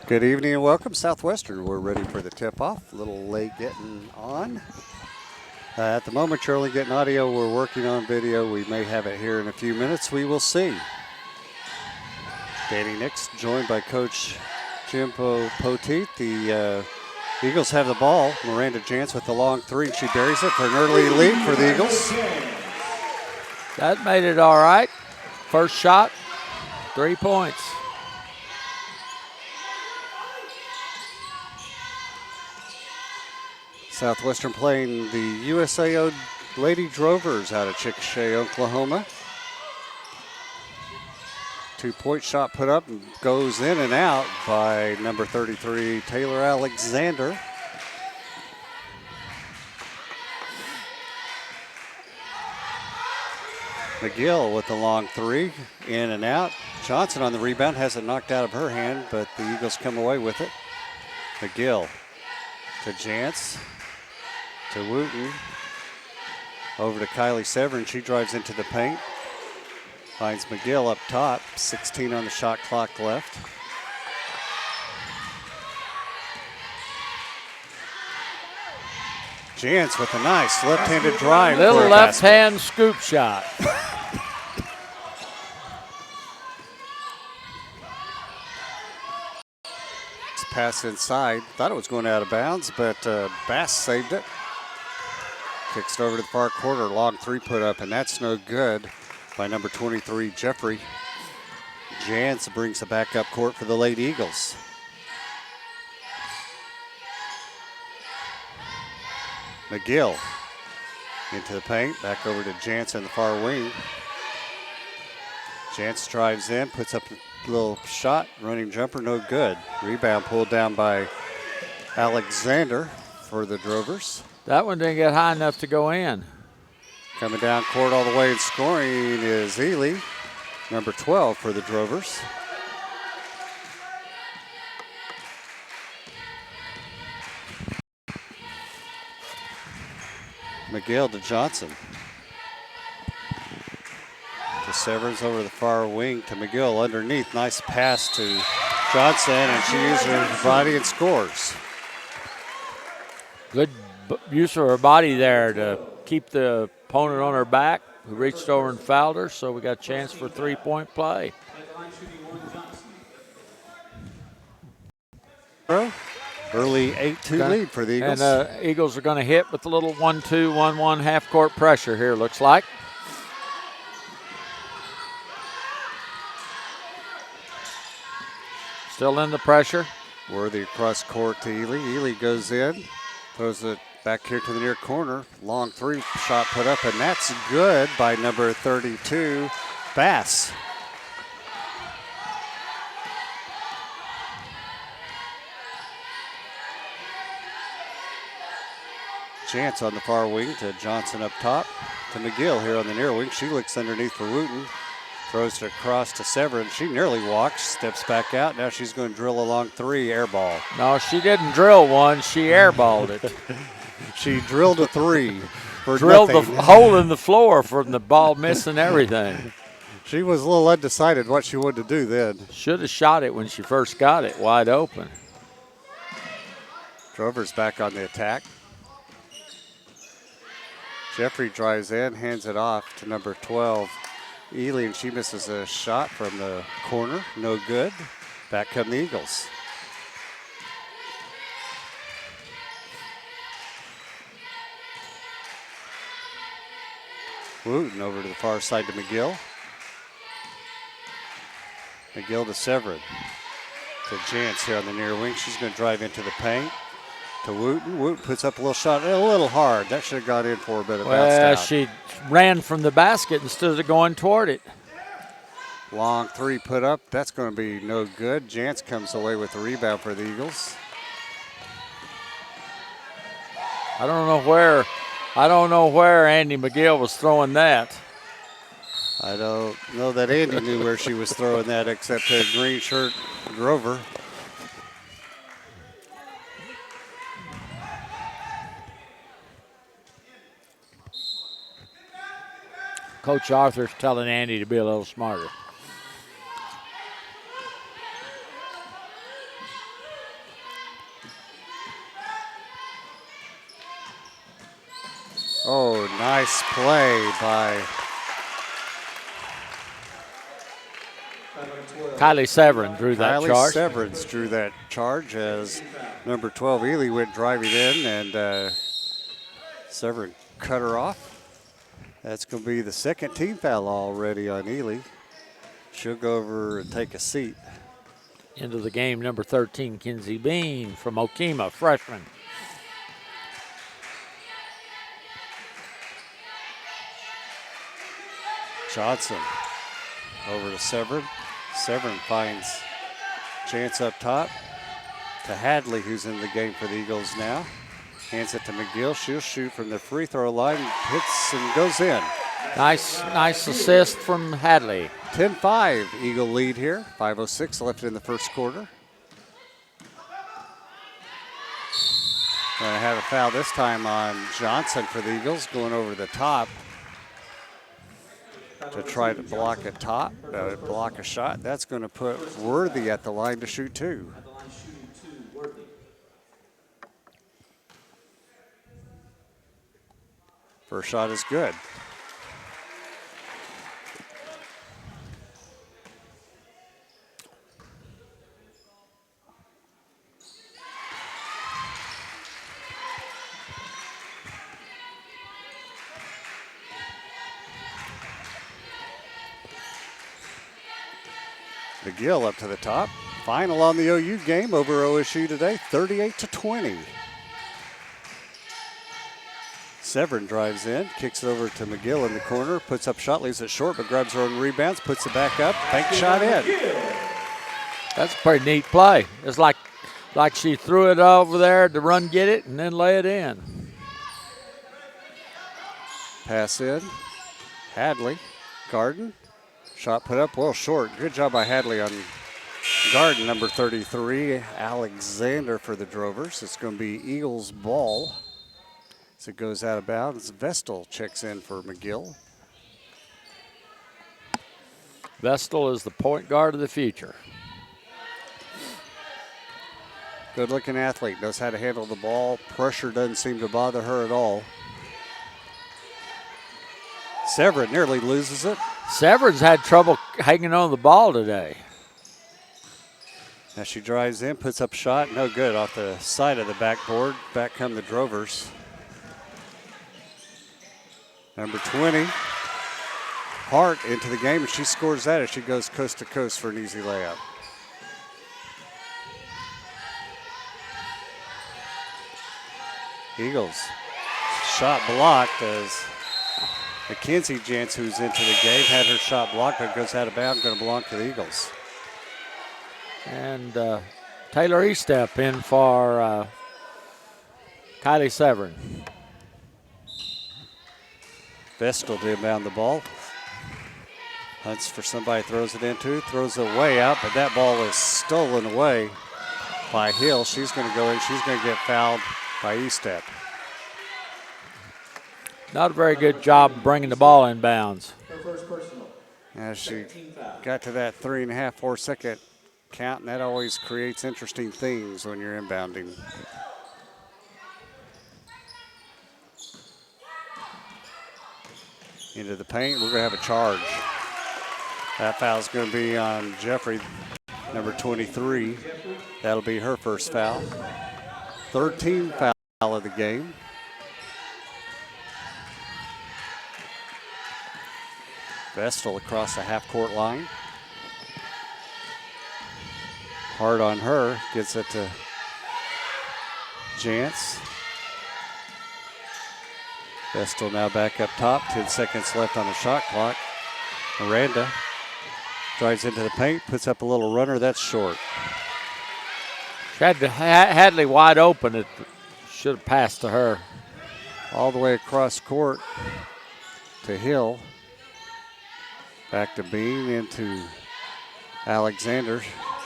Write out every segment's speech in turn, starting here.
Good evening and welcome, Southwestern. We're ready for the tip-off. A little late getting on. At the moment, you're only getting audio. We're working on video. We may have it here in a few minutes. We will see. Danny Nix joined by Coach Jim Poteet. The Eagles have the ball. Miranda Jantz with the long three, and she buries it for an early lead for the Eagles. That made it all right. First shot, 3 points. Southwestern playing the USAO Lady Drovers out of Chickasha, Oklahoma. 2-point shot put up and goes in and out by number 33, Taylor Alexander. McGill with the long three, in and out. Johnson on the rebound, has it knocked out of her hand, but the Eagles come away with it. McGill to Jantz, to Wooten, over to Kylie Severin. She drives into the paint, finds McGill up top, 16 on the shot clock left. Jantz with a nice left-handed drive. Little left-hand scoop shot. Pass inside. Thought it was going out of bounds, but Bass saved it. Kicks it over to the far corner. Long three put up, and that's no good by number 23, Jeffrey. Jantz brings it back up court for the Lady Eagles. McGill into the paint. Back over to Jantz in the far wing. Jantz drives in, puts up a little shot, running jumper, no good. Rebound pulled down by Alexander for the Drovers. That one didn't get high enough to go in. Coming down court all the way and scoring is Ely, number 12 for the Drovers. McGill to Johnson. Severns over the far wing to McGill underneath. Nice pass to Johnson, and she uses her body and scores. Good use of her body there to keep the opponent on her back, who reached over and fouled her, so we got a chance for 3-point play. Early 8-2 lead for the Eagles. And Eagles are going to hit with a little 1-2, 1-1 half-court pressure here, looks like. Still in the pressure. Worthy across court to Ely. Ely goes in, throws it back here to the near corner. Long three shot put up, and that's good by number 32, Bass. Jantz on the far wing to Johnson up top. To McGill here on the near wing. She looks underneath for Wooten. Throws it across to Severin. She nearly walks, steps back out. Now she's going to drill a long three, air ball. No, she didn't drill one. She airballed it. She drilled a three for drilled nothing. The hole in the floor from the ball missing everything. She was a little undecided what she wanted to do then. Should have shot it when she first got it wide open. Drovers back on the attack. Jeffrey drives in, hands it off to number 12, Ely, and she misses a shot from the corner. No good. Back come the Eagles. Wooten over to the far side to McGill. McGill to Severin. To Jantz here on the near wing. She's going to drive into the paint. To Wooten. Wooten puts up a little shot, a little hard. That should have gone in for a bit of bounced out. She ran from the basket instead of going toward it. Long three put up. That's going to be no good. Jantz comes away with the rebound for the Eagles. I don't know where Andy McGill was throwing that. I don't know that Andy knew where she was throwing that except to green shirt Grover. Coach Arthur's telling Andy to be a little smarter. Oh, nice play by Kylie Severin drew that Kylie charge. Severance drew that charge as number 12, Ely, went driving in, and Severin cut her off. That's going to be the second team foul already on Ely. She'll go over and take a seat. Into the game, number 13, Kinsey Bean from Okima, freshman. Johnson over to Severin. Severin finds chance up top to Hadley, who's in the game for the Eagles now. Hands it to McGill. She'll shoot from the free throw line, hits and goes in. Nice assist from Hadley. 10-5 Eagle lead here. 5:06 left in the first quarter. Going to have a foul this time on Johnson for the Eagles, going over the top to try to block a shot. That's going to put Worthy at the line to shoot two. First shot is good. McGill up to the top. Final on the OU game over OSU today, 38-20. Severin drives in, kicks it over to McGill in the corner, puts up shot, leaves it short, but grabs her own rebounds, puts it back up, bank shot in. That's a pretty neat play. It's like she threw it over there to run get it and then lay it in. Pass in, Hadley, Garden. Shot put up well short. Good job by Hadley on Garden, number 33, Alexander for the Drovers. It's going to be Eagles ball as it goes out of bounds. Vestal checks in for McGill. Vestal is the point guard of the future. Good-looking athlete, knows how to handle the ball. Pressure doesn't seem to bother her at all. Severin nearly loses it. Severin's had trouble hanging on the ball today. Now she drives in, puts up a shot, no good, off the side of the backboard. Back come the Drovers. Number 20, Hart into the game, and she scores that as she goes coast to coast for an easy layup. Eagles, shot blocked as Mackenzie Jantz, who's into the game, had her shot blocked, but goes out of bounds, going to belong to the Eagles. And Taylor Estep in for Kylie Severin. Vestal to inbound the ball. Hunts for somebody, throws it into, throws it way out, but that ball is stolen away by Hill. She's going to go in, she's going to get fouled by Estep. Not a very good job bringing the ball in bounds. As she got to that 3.5, 4 second count, and that always creates interesting things when you're inbounding. Into the paint, we're going to have a charge. That foul's going to be on Jeffrey, number 23. That'll be her first foul. 13th foul of the game. Vestal across the half-court line. Hard on her, gets it to Jantz. Vestal now back up top, 10 seconds left on the shot clock. Miranda drives into the paint, puts up a little runner, that's short. Hadley wide open, it should have passed to her. All the way across court to Hill. Back to Bean, into Alexander.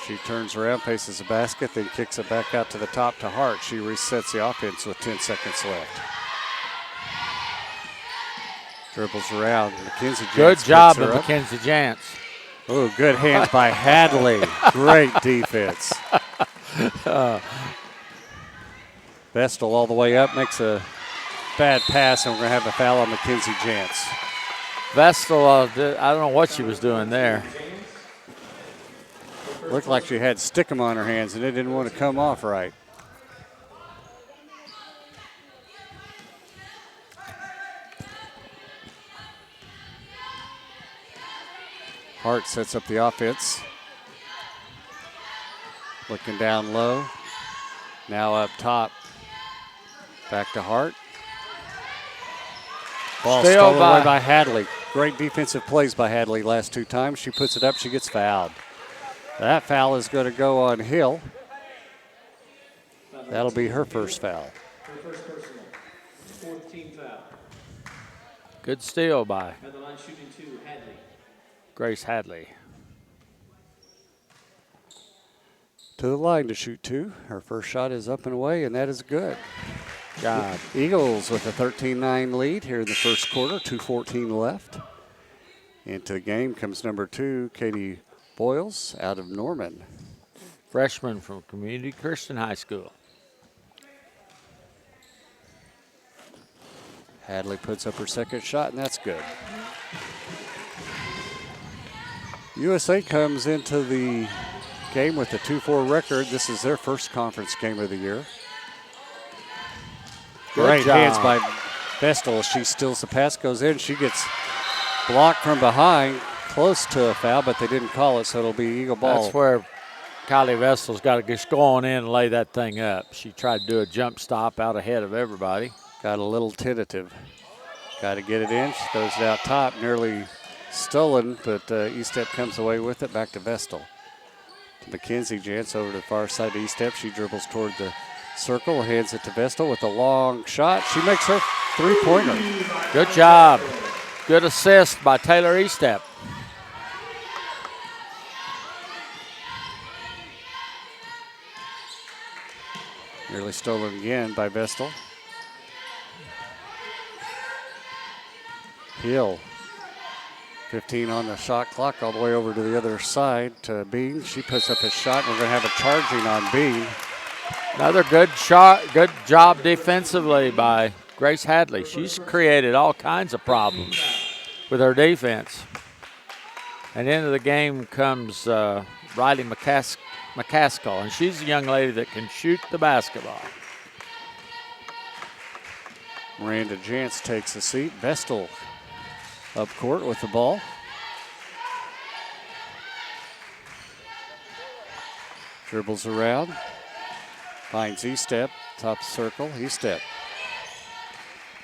She turns around, faces the basket, then kicks it back out to the top to Hart. She resets the offense with 10 seconds left. Dribbles around. Mackenzie Jantz. Good job of Mackenzie Jantz. Oh, good hands by Hadley. Great defense. Vestal all the way up, makes a bad pass, and we're going to have a foul on Mackenzie Jantz. Vestal, I don't know what she was doing there. Looked like she had stickum on her hands, and it didn't want to come off right. Hart sets up the offense. Looking down low. Now up top. Back to Hart. Ball stolen away by Hadley. Great defensive plays by Hadley last 2 times. She puts it up, she gets fouled. That foul is going to go on Hill. That'll be her first foul. Her first personal. 4th team foul. Good steal by At the line shooting 2, Hadley. Grace Hadley. To the line to shoot 2. Her first shot is up and away, and that is good. God. Eagles with a 13-9 lead here in the first quarter, 2:14 left. Into the game comes number 2, Katie Boyles out of Norman. Freshman from Community Christian High School. Hadley puts up her second shot, and that's good. USA comes into the game with a 2-4 record. This is their first conference game of the year. Great hands by Vestal. She steals the pass, goes in. She gets blocked from behind, close to a foul, but they didn't call it, so it'll be Eagle ball. That's where Kylie Vestal's got to just go on in and lay that thing up. She tried to do a jump stop out ahead of everybody. Got a little tentative. Got to get it in. She throws it out top, nearly stolen, but Estep comes away with it. Back to Vestal. Mackenzie Jantz over to the far side of Estep. She dribbles toward the circle, hands it to Vestal with a long shot. She makes her 3-pointer. Good job. Good assist by Taylor Estep. Nearly stolen again by Vestal. Hill, 15 on the shot clock, all the way over to the other side to Bean. She puts up a shot, and we're going to have a charging on Bean. Another good shot, good job defensively by Grace Hadley. She's created all kinds of problems with her defense. And into the game comes Riley McCaskill, and she's a young lady that can shoot the basketball. Miranda Jantz takes a seat. Vestal up court with the ball. Dribbles around. Finds Estep, top circle. Estep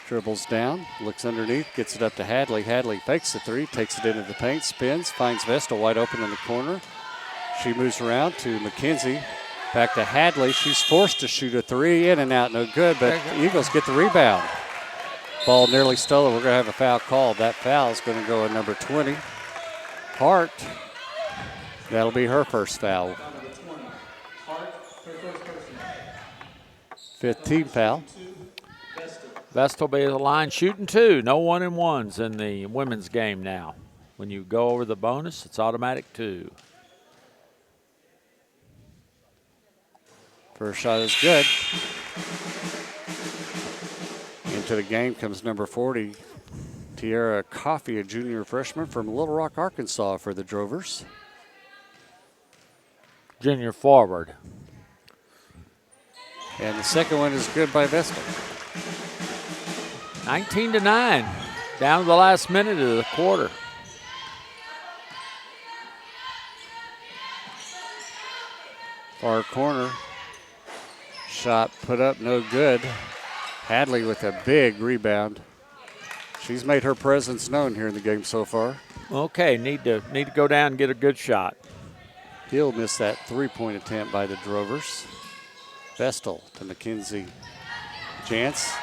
dribbles down, looks underneath, gets it up to Hadley. Hadley fakes the 3, takes it into the paint, spins, finds Vestal wide open in the corner. She moves around to Mackenzie. Back to Hadley. She's forced to shoot a 3, in and out, no good, but the Eagles get the rebound. Ball nearly stolen. We're going to have a foul called. That foul is going to go at number 20. Hart. That'll be her first foul. 5th team foul. Vestal be the line shooting 2. No 1-and-1s in the women's game now. When you go over the bonus, it's automatic 2. First shot is good. Into the game comes number 40, Tiara Coffey, a junior freshman from Little Rock, Arkansas for the Drovers. Junior forward. And the second one is good by Vestal. 19-9, down to the last minute of the quarter. Far corner. Shot put up, no good. Hadley with a big rebound. She's made her presence known here in the game so far. Okay, need to go down and get a good shot. He'll miss that 3-point attempt by the Drovers. Vestal to Mackenzie Jantz.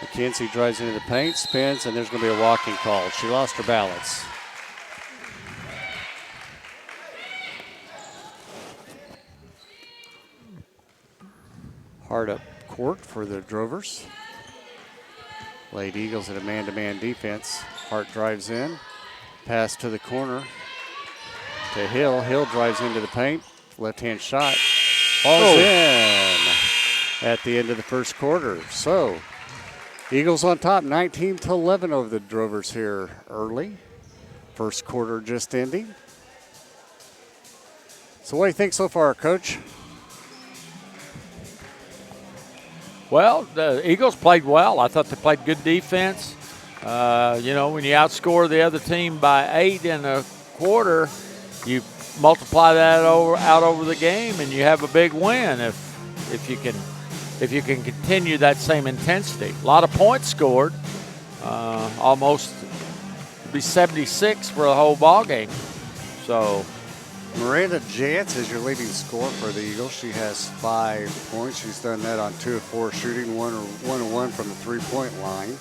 Mackenzie drives into the paint, spins, and there's going to be a walking call. She lost her balance. Hard up court for the Drovers. Lady Eagles at a man-to-man defense. Hart drives in. Pass to the corner to Hill. Hill drives into the paint. Left-hand shot. Falls in at the end of the first quarter. So, Eagles on top, 19-11 over the Drovers here early. First quarter just ending. So what do you think so far, Coach? Well, the Eagles played well. I thought they played good defense. You know, when you outscore the other team by 8 in a quarter, you multiply that out over the game, and you have a big win if you can continue that same intensity. A lot of points scored, almost be 76 for the whole ball game. So Miranda Jantz is your leading scorer for the Eagles. She has 5 points. She's done that on 2 of 4 shooting, 1 of 1 from the 3-point line.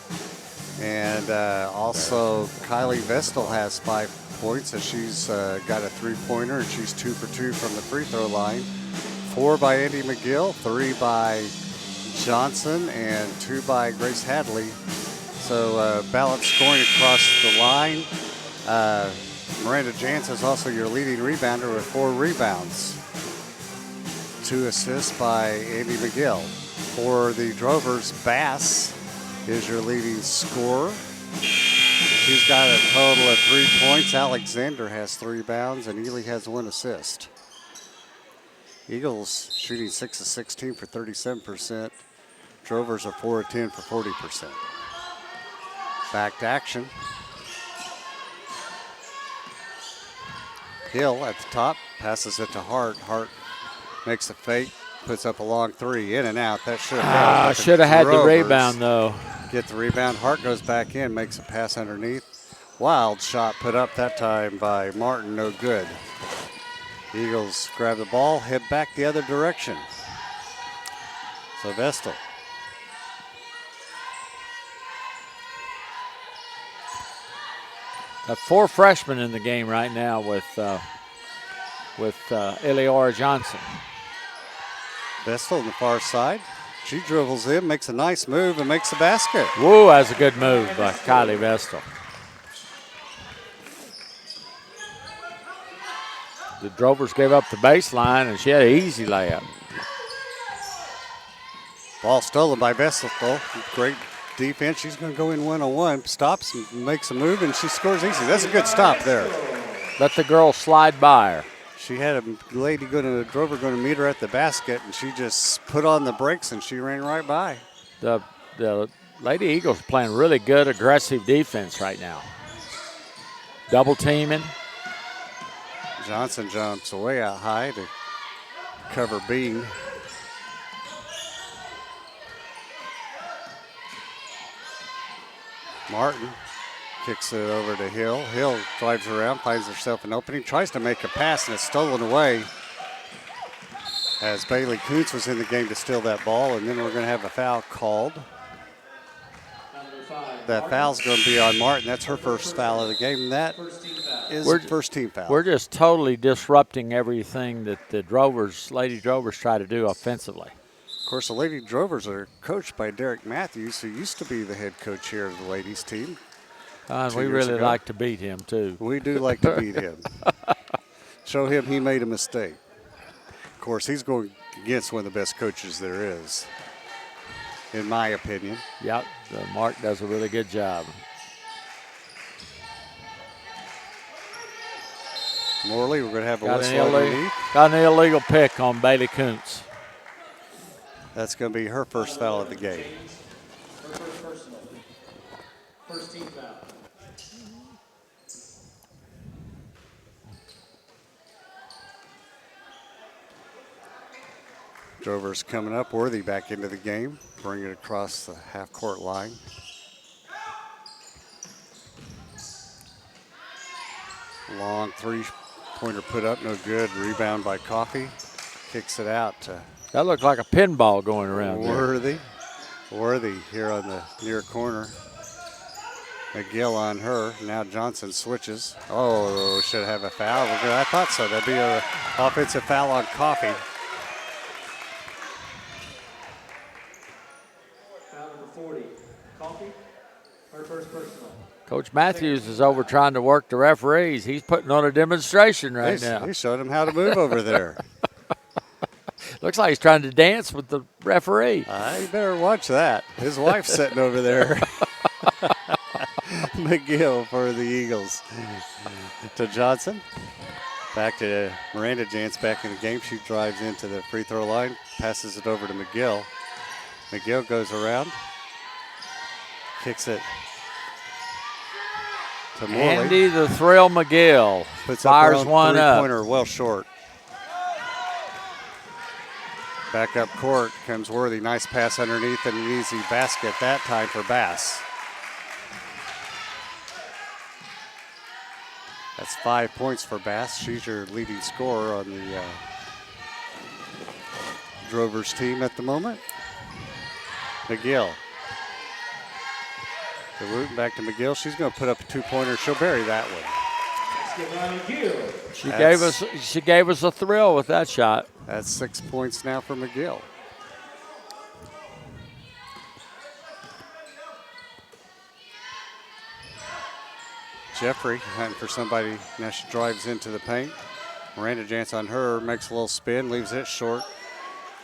And also Kylie Vestal has 5 points, as she's got a 3-pointer, and she's 2 for 2 from the free throw line. 4 by Andy McGill, 3 by Johnson, and 2 by Grace Hadley. So balanced scoring across the line. Miranda Jantz is also your leading rebounder with 4 rebounds. 2 assists by Andy McGill. For the Drovers, Bass is your leading scorer. She's got a total of 3 points. Alexander has 3 rebounds, and Ely has 1 assist. Eagles shooting 6 of 16 for 37%. Drovers are 4 of 10 for 40%. Back to action. Hill at the top, passes it to Hart. Hart makes a fake, puts up a long 3, in and out. That should have had the rebound, though. Get the rebound. Hart goes back in, makes a pass underneath. Wild shot put up that time by Martin, no good. Eagles grab the ball, head back the other direction. So Vestal. Got 4 freshmen in the game right now with Eleora Johnson. Vestal on the far side. She dribbles in, makes a nice move, and makes a basket. Woo, that's a good move by Kylie Vestal. The Drovers gave up the baseline, and she had an easy layup. Ball stolen by Vestal. Great defense. She's going to go in 1-on-1. Stops and makes a move, and she scores easy. That's a good stop there. Let the girl slide by her. She had a lady Drover going to meet her at the basket, and she just put on the brakes, and she ran right by. The Lady Eagles playing really good, aggressive defense right now. Double teaming. Johnson jumps away out high to cover Bean. Martin kicks it over to Hill. Hill drives around, finds herself an opening, tries to make a pass, and it's stolen away as Bailey Kuntz was in the game to steal that ball, and then we're going to have a foul called. That foul's going to be on Martin. That's her first foul of the game. That is first team foul. We're just totally disrupting everything that the Lady Drovers try to do offensively. Of course, the Lady Drovers are coached by Derek Matthews, who used to be the head coach here of the ladies team. And we really like to beat him, too. We do like to beat him. Show him he made a mistake. Of course, he's going against one of the best coaches there is, in my opinion. Yep, Mark does a really good job. Morley, we're going to have a whistle underneath. Got an illegal pick on Bailey Kuntz. That's going to be her first foul of the game. Her first personal. First team foul. Drovers coming up. Worthy back into the game. Bring it across the half-court line. Long three-pointer put up, no good. Rebound by Coffey. Kicks it out to That looked like a pinball going around Worthy. Worthy here on the near corner. McGill on her. Now Johnson switches. Oh, should have a foul. I thought so. That'd be an offensive foul on Coffey. Foul number 40. Coffey. Her first personal. Coach Matthews is over trying to work the referees. He's putting on a demonstration right now. He showed him how to move over there. Looks like he's trying to dance with the referee. You better watch that. His wife's sitting over there. McGill for the Eagles. To Johnson. Back to Miranda Jantz back in the game. She drives into the free throw line, passes it over to McGill. McGill goes around, kicks it to Morley. Andy the Thrill McGill fires one up. Three-pointer well short. Back up court comes Worthy. Nice pass underneath and an easy basket that time for Bass. That's 5 points for Bass. She's your leading scorer on the Drovers team at the moment. McGill. To Wooten, back to McGill. She's going to put up a two-pointer. She'll bury that one. She gave us a thrill with that shot. That's 6 points now for McGill. Jeffrey hunting for somebody. Now she drives into the paint. Miranda Jantz on her, makes a little spin, leaves it short.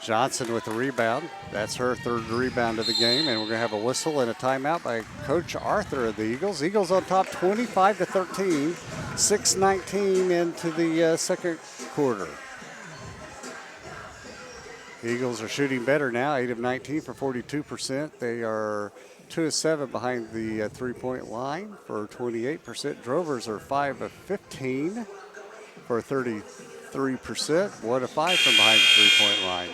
Johnson with the rebound. That's her third rebound of the game, and we're going to have a whistle and a timeout by Coach Arthur of the Eagles. Eagles on top 25-13, 6:19 into the second quarter. Eagles are shooting better now, 8 of 19 for 42%. They are 2 of 7 behind the three-point line for 28%. Drovers are 5 of 15 for 33%. 1 of 5 from behind the three-point line.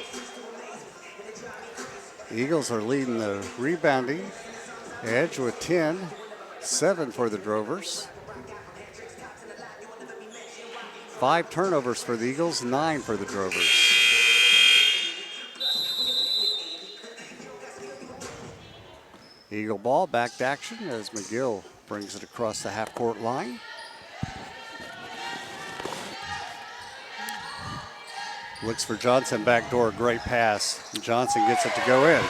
Eagles are leading the rebounding edge with 10, 7 for the Drovers. 5 turnovers for the Eagles, 9 for the Drovers. Eagle ball, back to action as McGill brings it across the half-court line. Looks for Johnson, backdoor, great pass. Johnson gets it to go in.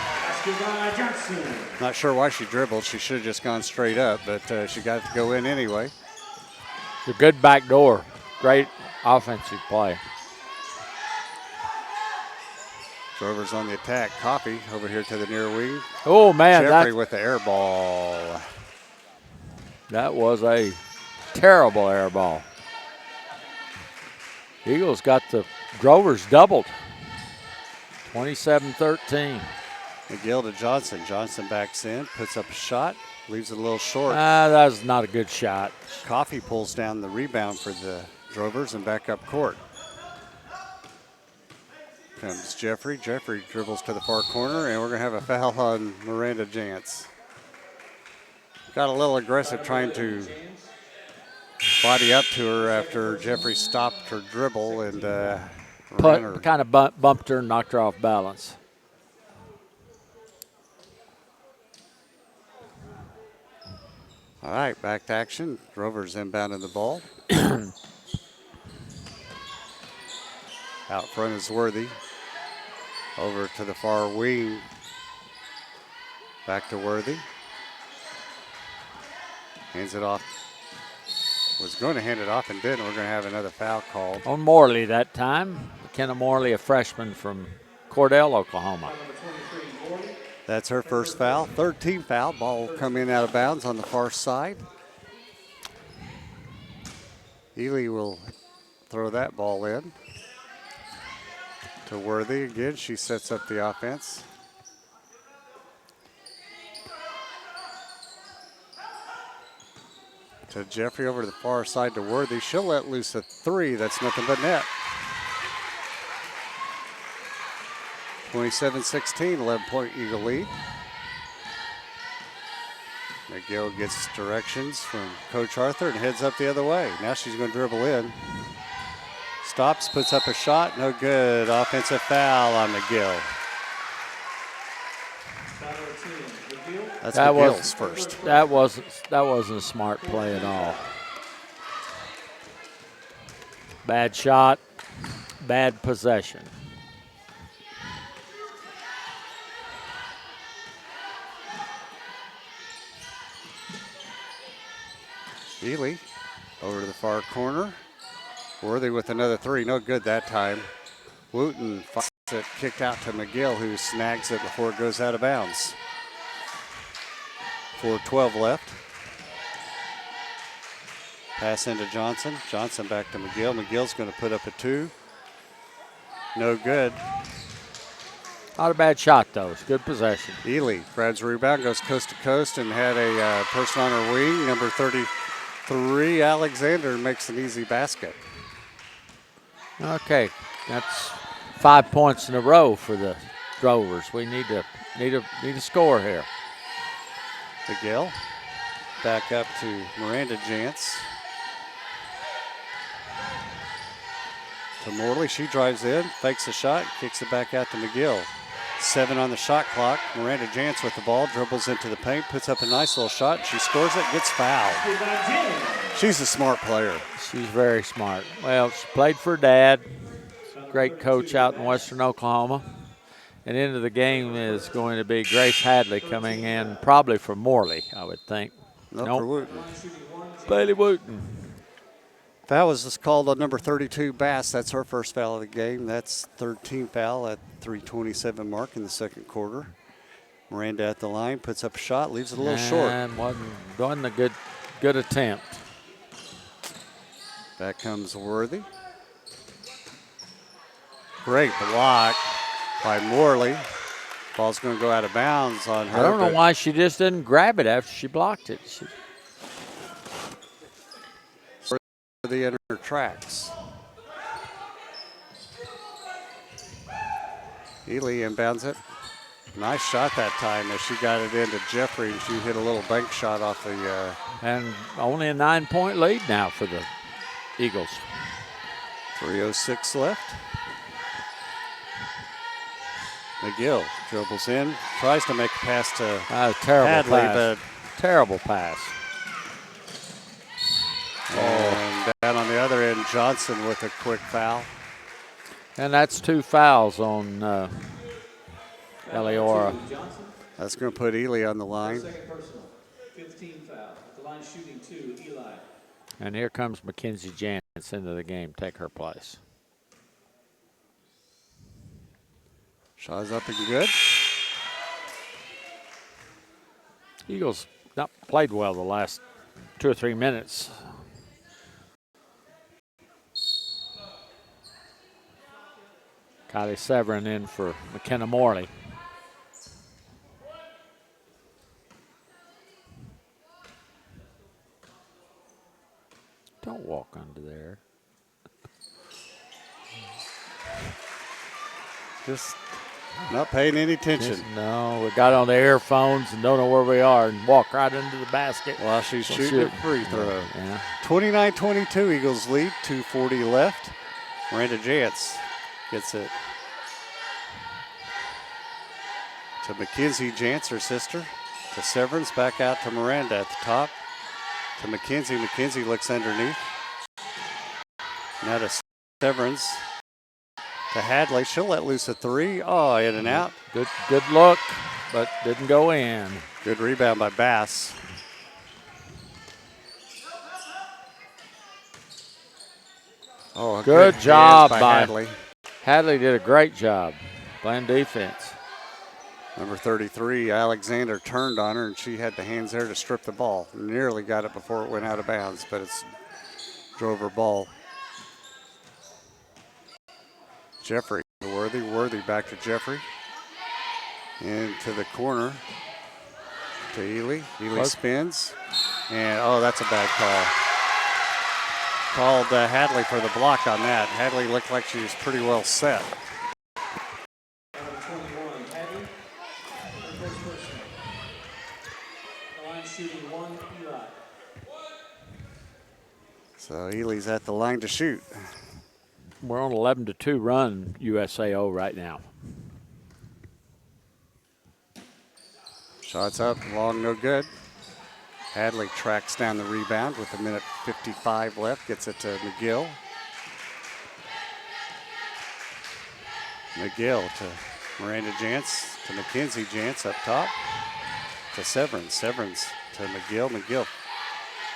Not sure why she dribbled. She should have just gone straight up, but she got it to go in anyway. It's a good backdoor. Great offensive play. Drovers on the attack. Coffey over here to the near wing. Oh, man. Jeffrey with the air ball. That was a terrible air ball. Eagles got the Drovers doubled. 27-13. McGill to Johnson. Johnson backs in, puts up a shot, leaves it a little short. That was not a good shot. Coffey pulls down the rebound for the Drovers and back up court. Comes Jeffrey. Jeffrey dribbles to the far corner, and we're going to have a foul on Miranda Jantz. Got a little aggressive trying to body up to her after Jeffrey stopped her dribble and kind of bumped her and knocked her off balance. All right, back to action. Drovers inbounding the ball. Out front is Worthy. Over to the far wing. Back to Worthy. Hands it off. Was going to hand it off and didn't. We're going to have another foul called. On Morley that time. McKenna Morley, a freshman from Cordell, Oklahoma. That's her first foul. Third team foul. Ball will come in out of bounds on the far side. Ely will throw that ball in. To Worthy again. She sets up the offense. To Jeffrey over to the far side to Worthy. She'll let loose a three. That's nothing but net. 27-16, 11-point Eagle lead. McGill gets directions from Coach Arthur and heads up the other way. Now she's going to dribble in. Stops, puts up a shot, no good. Offensive foul on McGill. That's McGill's first. That wasn't a smart play at all. Bad shot, bad possession. Ely over to the far corner. Worthy with another three, no good that time. Wooten it kicked out to McGill, who snags it before it goes out of bounds. 4:12 left. Pass into Johnson. Johnson back to McGill. McGill's going to put up a 2. No good. Not a bad shot, though. It's good possession. Ely grabs a rebound, goes coast to coast, and had a person on her wing. Number 33, Alexander, makes an easy basket. Okay, that's 5 points in a row for the Drovers. We need a score here. McGill back up to Miranda Jantz. To Morley, she drives in, fakes a shot, kicks it back out to McGill. 7 on the shot clock. Miranda Jantz with the ball, dribbles into the paint, puts up a nice little shot. She scores it, gets fouled. She's a smart player. She's very smart. Well, she played for Dad, great coach out in Western Oklahoma. And into the game is going to be Grace Hadley coming in, probably for Morley, I would think. No, Nope. for Wooten. Bailey Wooten. Foul was just called on number 32, Bass. That's her first foul of the game. That's 13th foul at 3:27 mark in the second quarter. Miranda at the line, puts up a shot, leaves it a little short. And wasn't a good attempt. Back comes Worthy. Great block by Morley. Ball's going to go out of bounds on her. I don't know why she just didn't grab it after she blocked it. The inner tracks. Ely inbounds it. Nice shot that time as she got it into Jeffrey, and she hit a little bank shot off the. And only a 9-point lead now for the Eagles. 3:06 left. McGill dribbles in, tries to make a pass to Terrible Hadley, pass. but Terrible pass. and down on the other end, Johnson with a quick foul. And that's 2 fouls on Eliora. That's going to put Ely on the line. Second personal, 15 foul. At the line shooting 2, Eli. And here comes Mackenzie Jantz into the game, take her place. Shot's up and good. Eagles not played well the last 2 or 3 minutes. Kylie Severin in for McKenna Morley. Don't walk under there. Just not paying any attention. No, we got on the earphones and don't know where we are and walk right into the basket. While she's Don't shooting shoot. a free throw. Yeah. 29-22, Eagles lead, 2:40 left. Miranda Jantz gets it to Mackenzie Jantz, her sister. To Severance, back out to Miranda at the top. To Mackenzie. Mackenzie looks underneath. Now to Severance. To Hadley. She'll let loose a 3. Oh, in and out. Good look, but didn't go in. Good rebound by Bass. Oh, Good hands job by Hadley. Hadley did a great job playing defense. Number 33, Alexander, turned on her, and she had the hands there to strip the ball. Nearly got it before it went out of bounds, but it's drove her ball. Jeffrey, Worthy back to Jeffrey. Into the corner to Ely. Ely spins, and oh, that's a bad call. Called Hadley for the block on that. Hadley looked like she was pretty well set. Number 21, Hadley. First personal. At the line shooting 1, Eli. So Ely's at the line to shoot. We're on 11-2 run USAO right now. Shots up, long, no good. Hadley tracks down the rebound with 1:55 left, gets it to McGill. McGill to Miranda Jantz, to Mackenzie Jantz up top, to Severance. Severance to McGill. McGill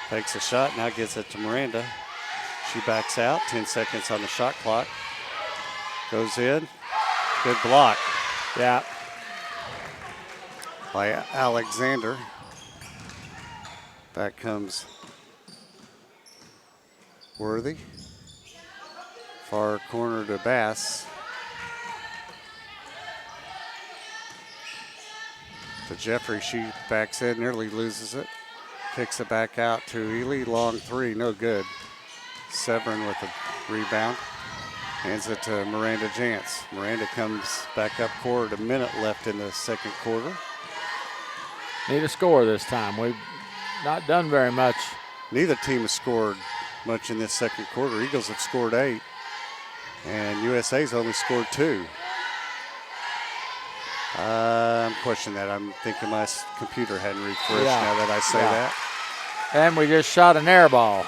takes a shot, now gets it to Miranda. She backs out, 10 seconds on the shot clock. Goes in, Good block Yeah. by Alexander. Back comes Worthy. Far corner to Bass. To Jeffrey, she backs in, nearly loses it. Kicks it back out to Ely, long three, no good. Severin with the rebound. Hands it to Miranda Jantz. Miranda comes back up court, a minute left in the second quarter. Need a score this time. We've not done very much. Neither team has scored much in this second quarter. Eagles have scored 8, and USA's only scored 2. I'm questioning that. I'm thinking my computer hadn't refreshed now that I say that. And we just shot an air ball.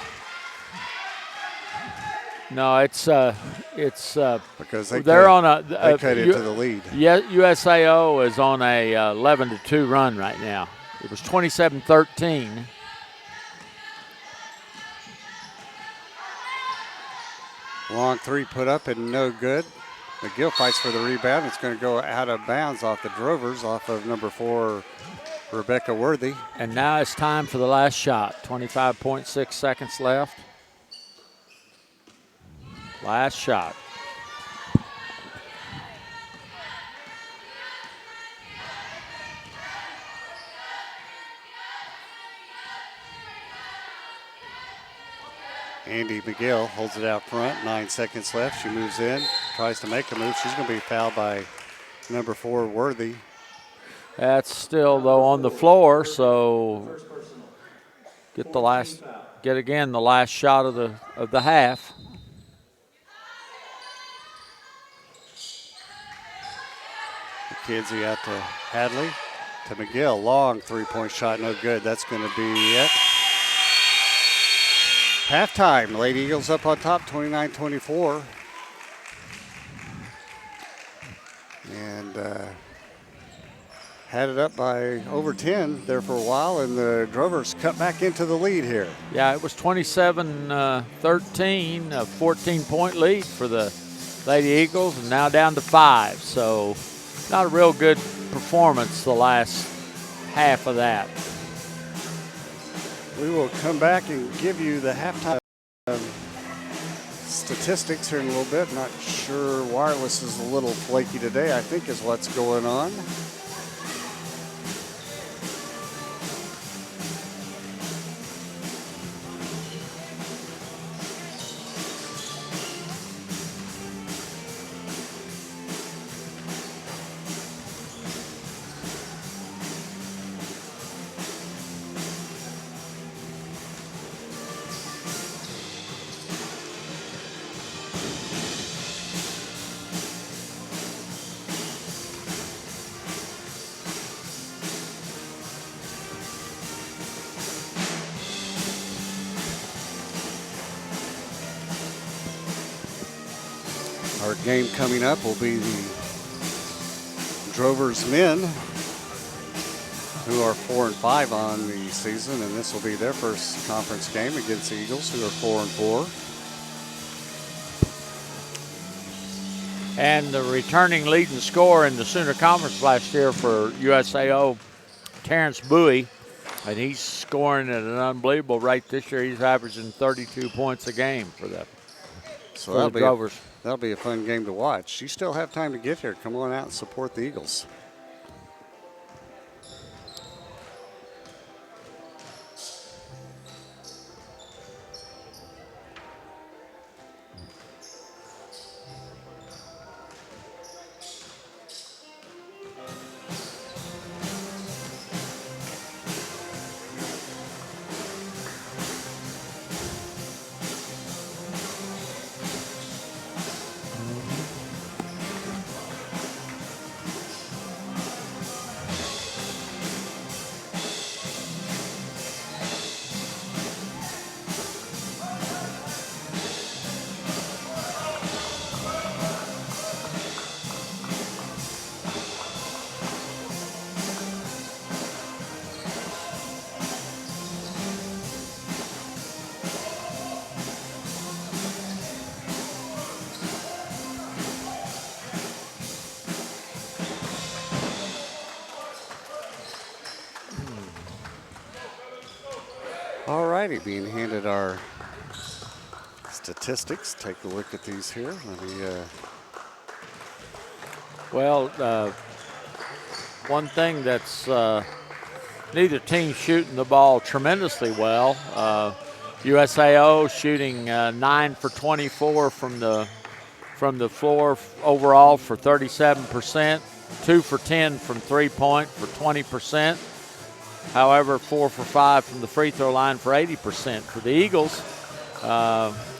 No, it's Because they they're cut, on a they cut into the lead. Yeah, USAO is on a 11-2 run right now. It was 27-13. Long three put up and no good. McGill fights for the rebound. It's going to go out of bounds off the Drovers, off of number 4, Rebecca Worthy. And now it's time for the last shot. 25.6 seconds left. Last shot. Andy McGill holds it out front. 9 seconds left. She moves in, tries to make a move. She's going to be fouled by number 4, Worthy. That's still, though, on the floor, so get again the last shot of the half. McKenzie out to Hadley, to McGill. Long three-point shot, no good. That's going to be it. Halftime, Lady Eagles up on top, 29-24. And had it up by over 10 there for a while, and the Drovers cut back into the lead here. Yeah, it was 27-13, a 14-point lead for the Lady Eagles, and now down to 5. So not a real good performance the last half of that. We will come back and give you the halftime statistics here in a little bit. Not sure, wireless is a little flaky today, I think is what's going on. Our game coming up will be the Drovers men, who are 4-5 on the season, and this will be their first conference game against the Eagles, who are 4-4. And the returning leading scorer in the Sooner Conference last year for USAO, Terrence Bowie, and he's scoring at an unbelievable rate this year. He's averaging 32 points a game for the Drovers. That'll be a fun game to watch. You still have time to get here. Come on out and support the Eagles. All righty, being handed our statistics. Take a look at these here. Let me, Well, one thing that's neither team shooting the ball tremendously well. USAO shooting 9 for 24 from the floor overall for 37%, 2 for 10 from three-point for 20%. However, 4 for 5 from the free throw line for 80%. For the Eagles,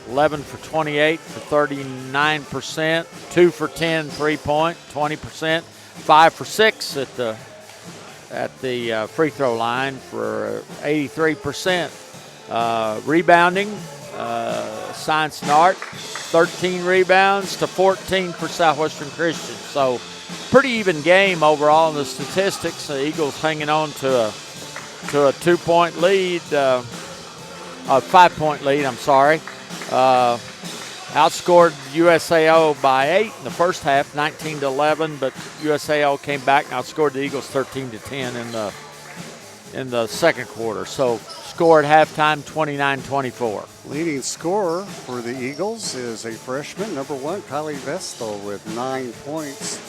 11 for 28 for 39%, 2 for 10 three-point, 20%, 5 for 6 at the free throw line for 83%. Rebounding, science and art, 13 rebounds to 14 for Southwestern Christian. So pretty even game overall in the statistics. The Eagles hanging on to a 2-point lead, a 5-point lead, I'm sorry. Outscored USAO by 8 in the first half, 19-11, but USAO came back and outscored the Eagles 13-10 in the second quarter. So score at halftime, 29-24. leading scorer for the Eagles is a freshman, number 1, Kylie Vestal, with 9 points.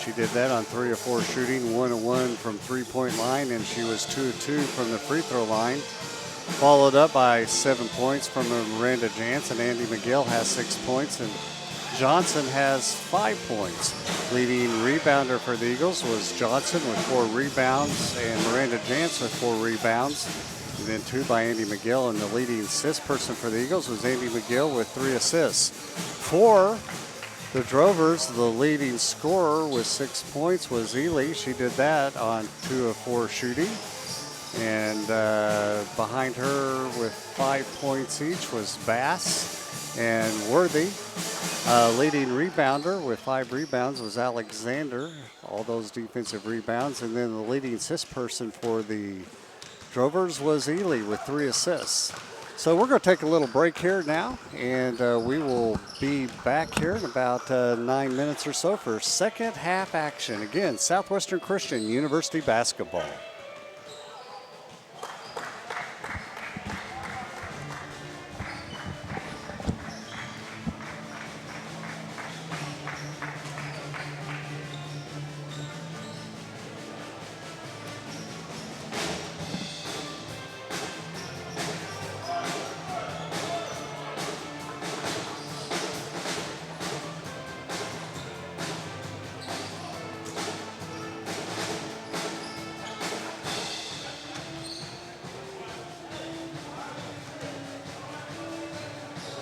She did that on 3 of 4 shooting, 1 of 1 from three-point line, and she was 2 of 2 from the free throw line. Followed up by 7 points from Miranda Jansen. Andy McGill has 6 points, and Johnson has 5 points. Leading rebounder for the Eagles was Johnson with 4 rebounds, and Miranda Jansen with 4 rebounds, and then 2 by Andy McGill. And the leading assist person for the Eagles was Andy McGill with 3 assists. For the Drovers, the leading scorer with 6 points was Ely. She did that on 2 of 4 shooting. And behind her with 5 points each was Bass and Worthy. Leading rebounder with 5 rebounds was Alexander, all those defensive rebounds. And then the leading assist person for the Drovers was Ely with 3 assists. So we're going to take a little break here now, and we will be back here in about 9 minutes or so for second half action. Again, Southwestern Christian University basketball.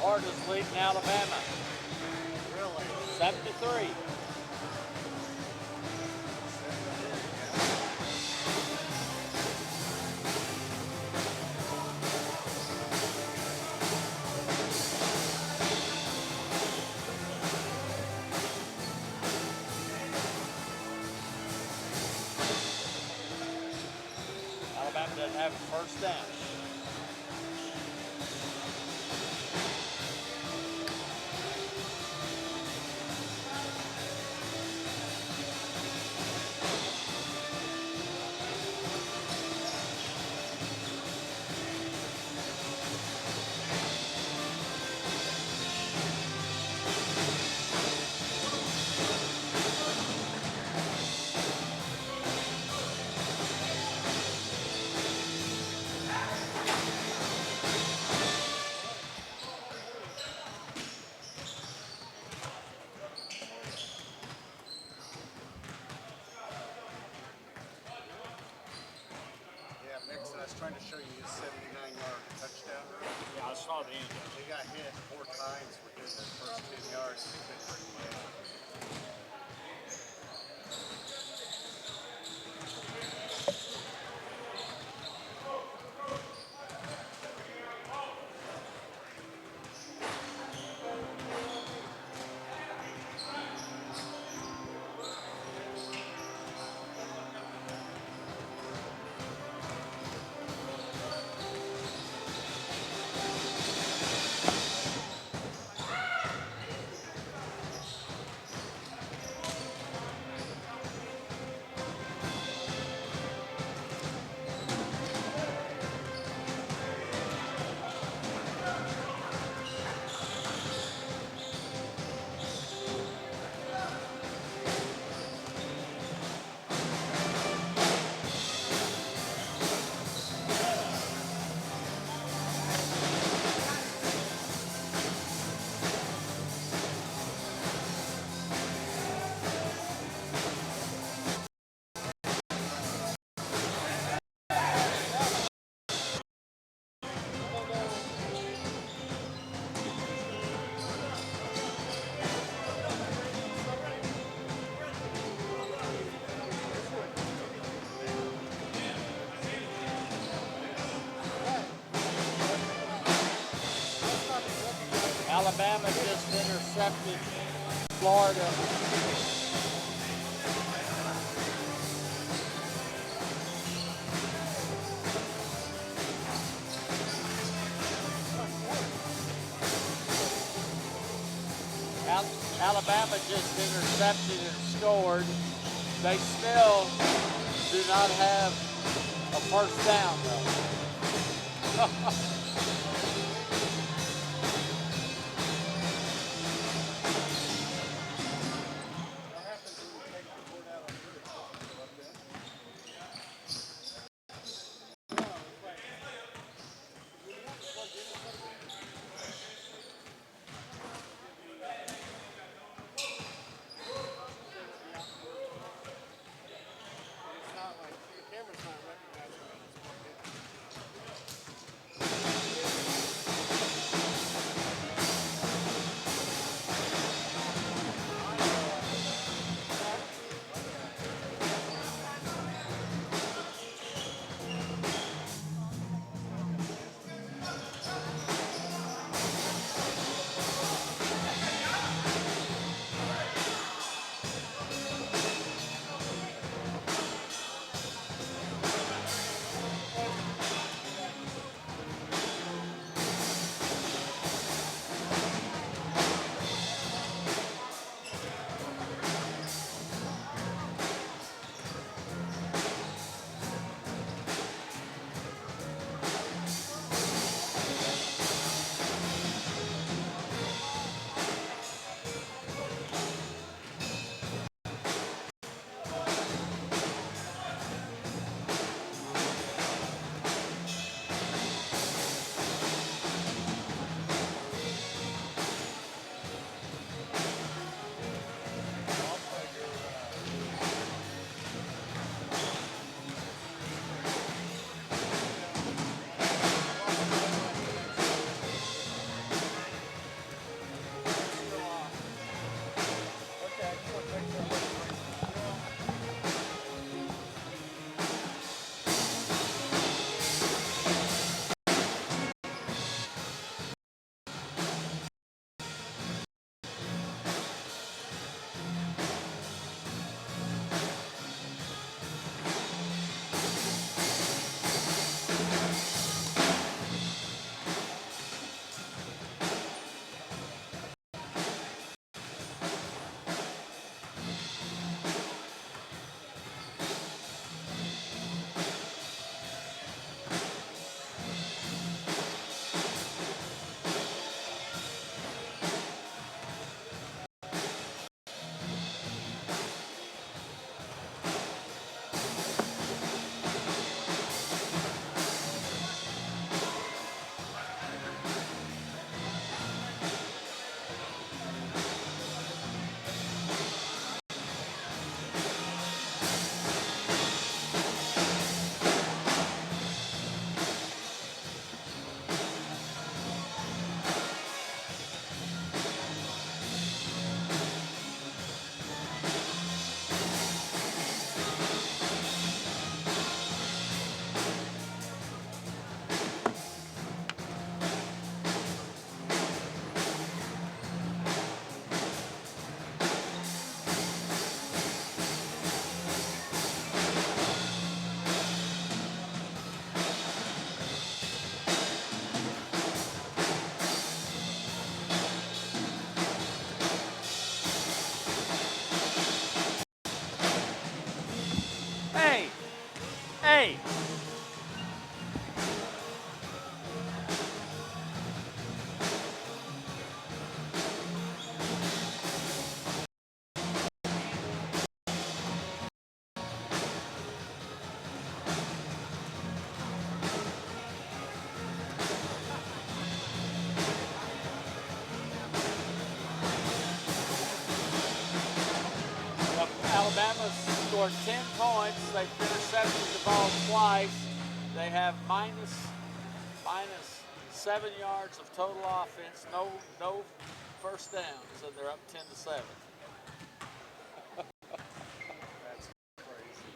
Florida's leading Alabama. Really? 7-3. Alabama doesn't have a first down. I was trying to show you his 79-yard touchdown run. Yeah, I saw the end. They got hit 4 times within the first 10 yards. They couldn't bring him down. Alabama just intercepted Florida. Alabama just intercepted and scored. They still do not have a first down, though. Hey, hey. Alabama scored 10 points. They've intercepted the ball twice. They have minus 7 yards of total offense. No first downs, so they're up 10-7. That's crazy.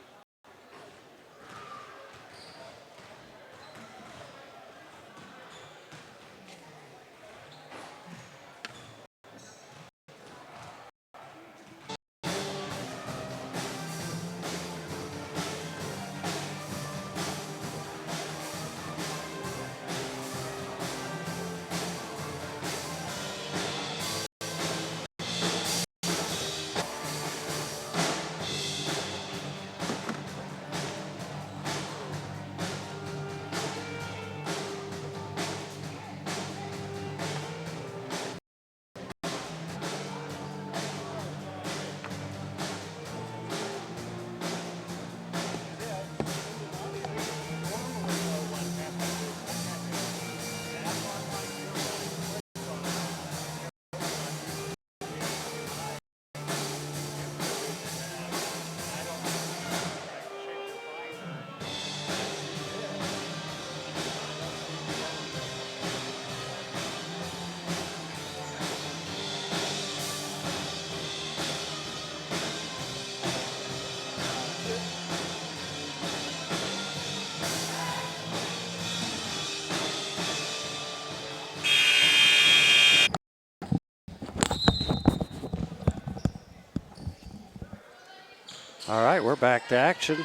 All right, we're back to action.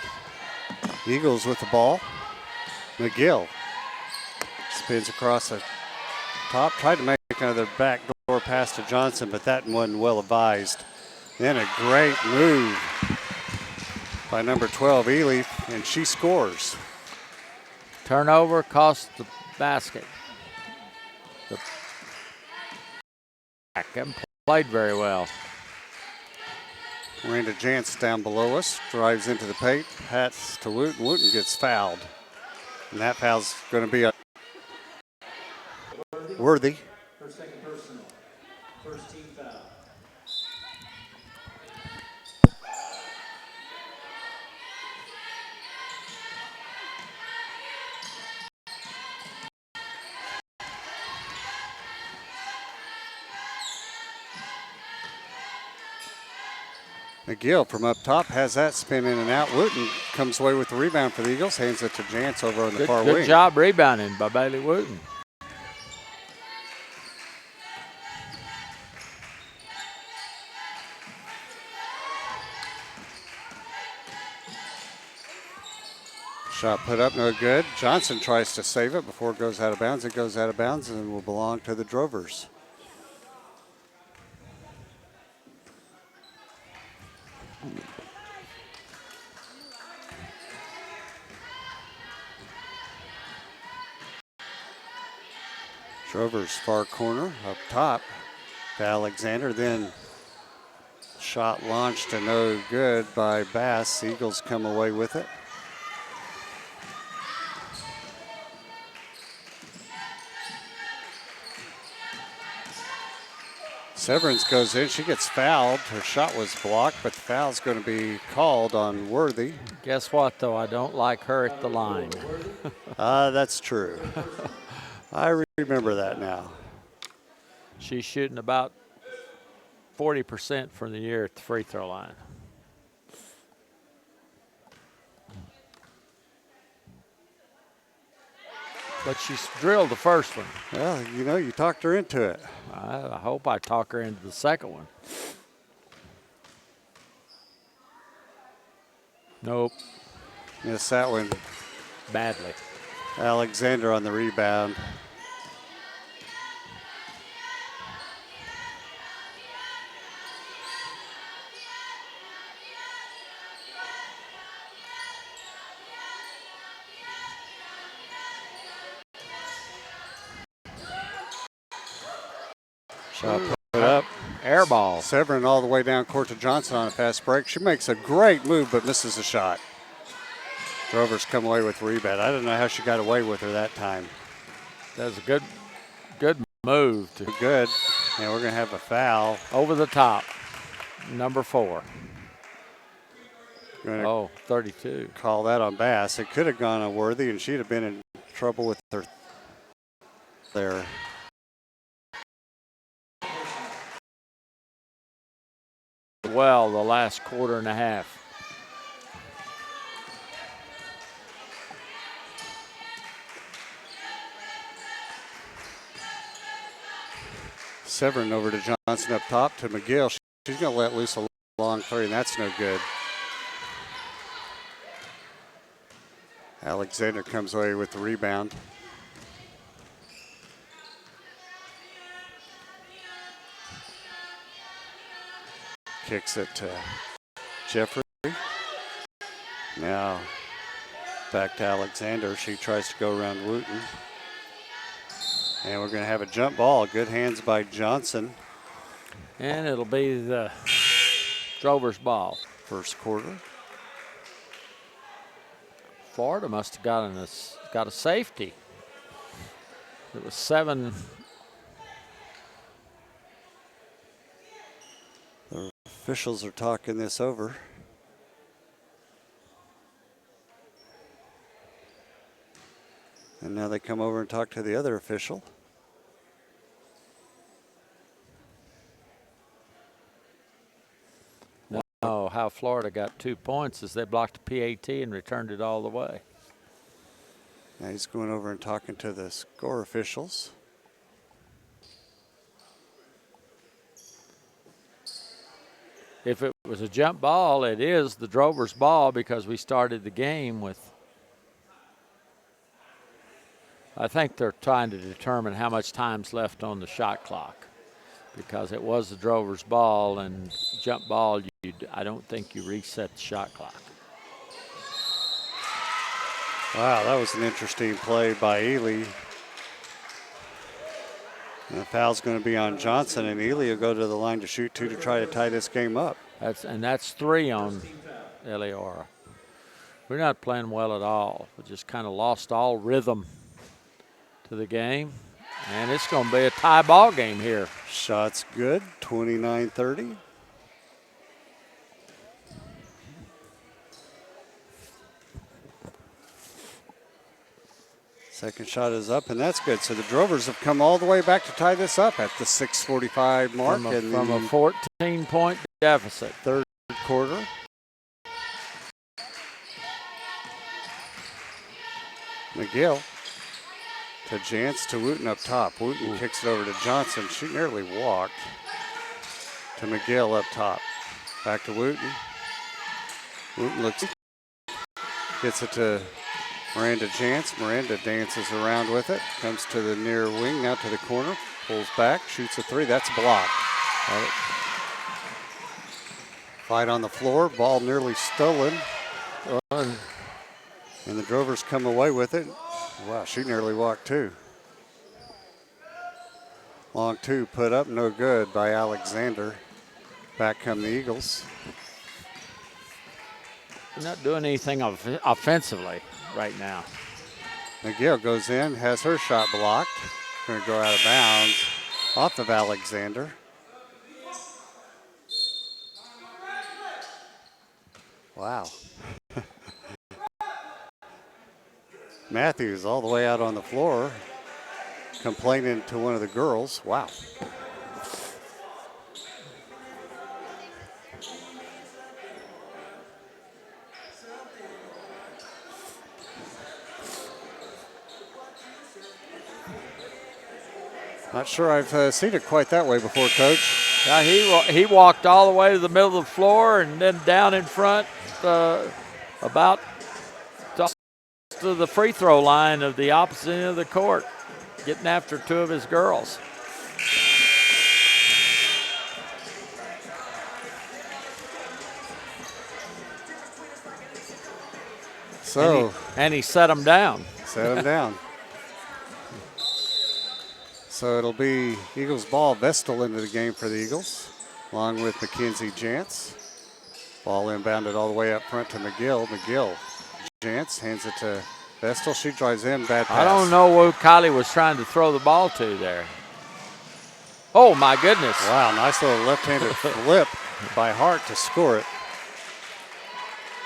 Eagles with the ball. McGill spins across the top, tried to make another backdoor pass to Johnson, but that wasn't well advised. Then a great move by number 12, Ely, and she scores. Turnover cost the basket. The back and played very well. Miranda Jantz down below us, drives into the paint, pats to Wooten. Wooten gets fouled. And that foul's going to be a Worthy. Her second personal. First team foul. McGill from up top has that spin in and out. Wooten comes away with the rebound for the Eagles, hands it to Jantz over on the far wing. Good job rebounding by Bailey Wooten. Shot put up, no good. Johnson tries to save it before it goes out of bounds. It goes out of bounds and will belong to the Drovers. Drovers far corner up top to Alexander. Then shot launched to no good by Bass. Eagles come away with it. Severance goes in. She gets fouled. Her shot was blocked, but the foul's going to be called on Worthy. Guess what, though? I don't like her at the line. That's true. I remember that now. She's shooting about 40% for the year at the free throw line. But she's drilled the first one. Well, you know, you talked her into it. I hope I talk her into the second one. Nope. Missed that one. Badly. Alexander on the rebound. Shot put up. Air ball. Severin all the way down court to Johnson on a fast break. She makes a great move but misses the shot. Drovers come away with the rebound. I don't know how she got away with her that time. That was a good move. Good. And we're going to have a foul. Over the top. Number 4. Oh, 32. Call that on Bass. It could have gone on Worthy, and she'd have been in trouble with her there. Well, the last quarter and a half. Severin over to Johnson up top to McGill. She's going to let loose a long three, and that's no good. Alexander comes away with the rebound. Kicks it to Jeffrey. Now back to Alexander. She tries to go around Wooten. And we're going to have a jump ball. Good hands by Johnson. And it'll be the Drovers ball. First quarter. Florida must have got a safety. It was 7. The officials are talking this over. And now they come over and talk to the other official. No, how Florida got 2 points is they blocked a PAT and returned it all the way. Now he's going over and talking to the score officials. If it was a jump ball, it is the Drovers' ball because we started the game with. I think they're trying to determine how much time's left on the shot clock because it was the Drovers' ball, and jump ball, I don't think you reset the shot clock. Wow, that was an interesting play by Ely. And the foul's going to be on Johnson, and Ely will go to the line to shoot 2 to try to tie this game up. That's 3 on Eleora. We're not playing well at all. We just kind of lost all rhythm to the game, and it's going to be a tie ball game here. Shot's good, 29-30. Second shot is up, and that's good. So the Drovers have come all the way back to tie this up at the 6:45 mark. From a 14-point deficit. Third quarter. McGill to Jantz to Wooten up top. Wooten kicks it over to Johnson. She nearly walked. To McGill up top. Back to Wooten. Wooten gets it to Miranda Jantz. Miranda dances around with it. Comes to the near wing, now to the corner. Pulls back, shoots a 3. That's blocked. Fight on the floor. Ball nearly stolen. And the Drovers come away with it. Wow, she nearly walked too. Long 2 put up, no good by Alexander. Back come the Eagles. They're not doing anything offensively right now. McGill goes in, has her shot blocked. Going to go out of bounds off of Alexander. Wow. Matthews all the way out on the floor, complaining to one of the girls. Wow. Not sure I've seen it quite that way before, Coach. Yeah, he walked all the way to the middle of the floor and then down in front about to the free throw line of the opposite end of the court, getting after 2 of his girls. So and he set them down. Set them down. So it'll be Eagles ball. Vestal into the game for the Eagles, along with Mackenzie Jantz. Ball inbounded all the way up front to McGill. McGill, Jantz hands it to Vestal. She drives in, bad pass. I don't know who Kylie was trying to throw the ball to there. Oh, my goodness. Wow, nice little left-handed flip by Hart to score it.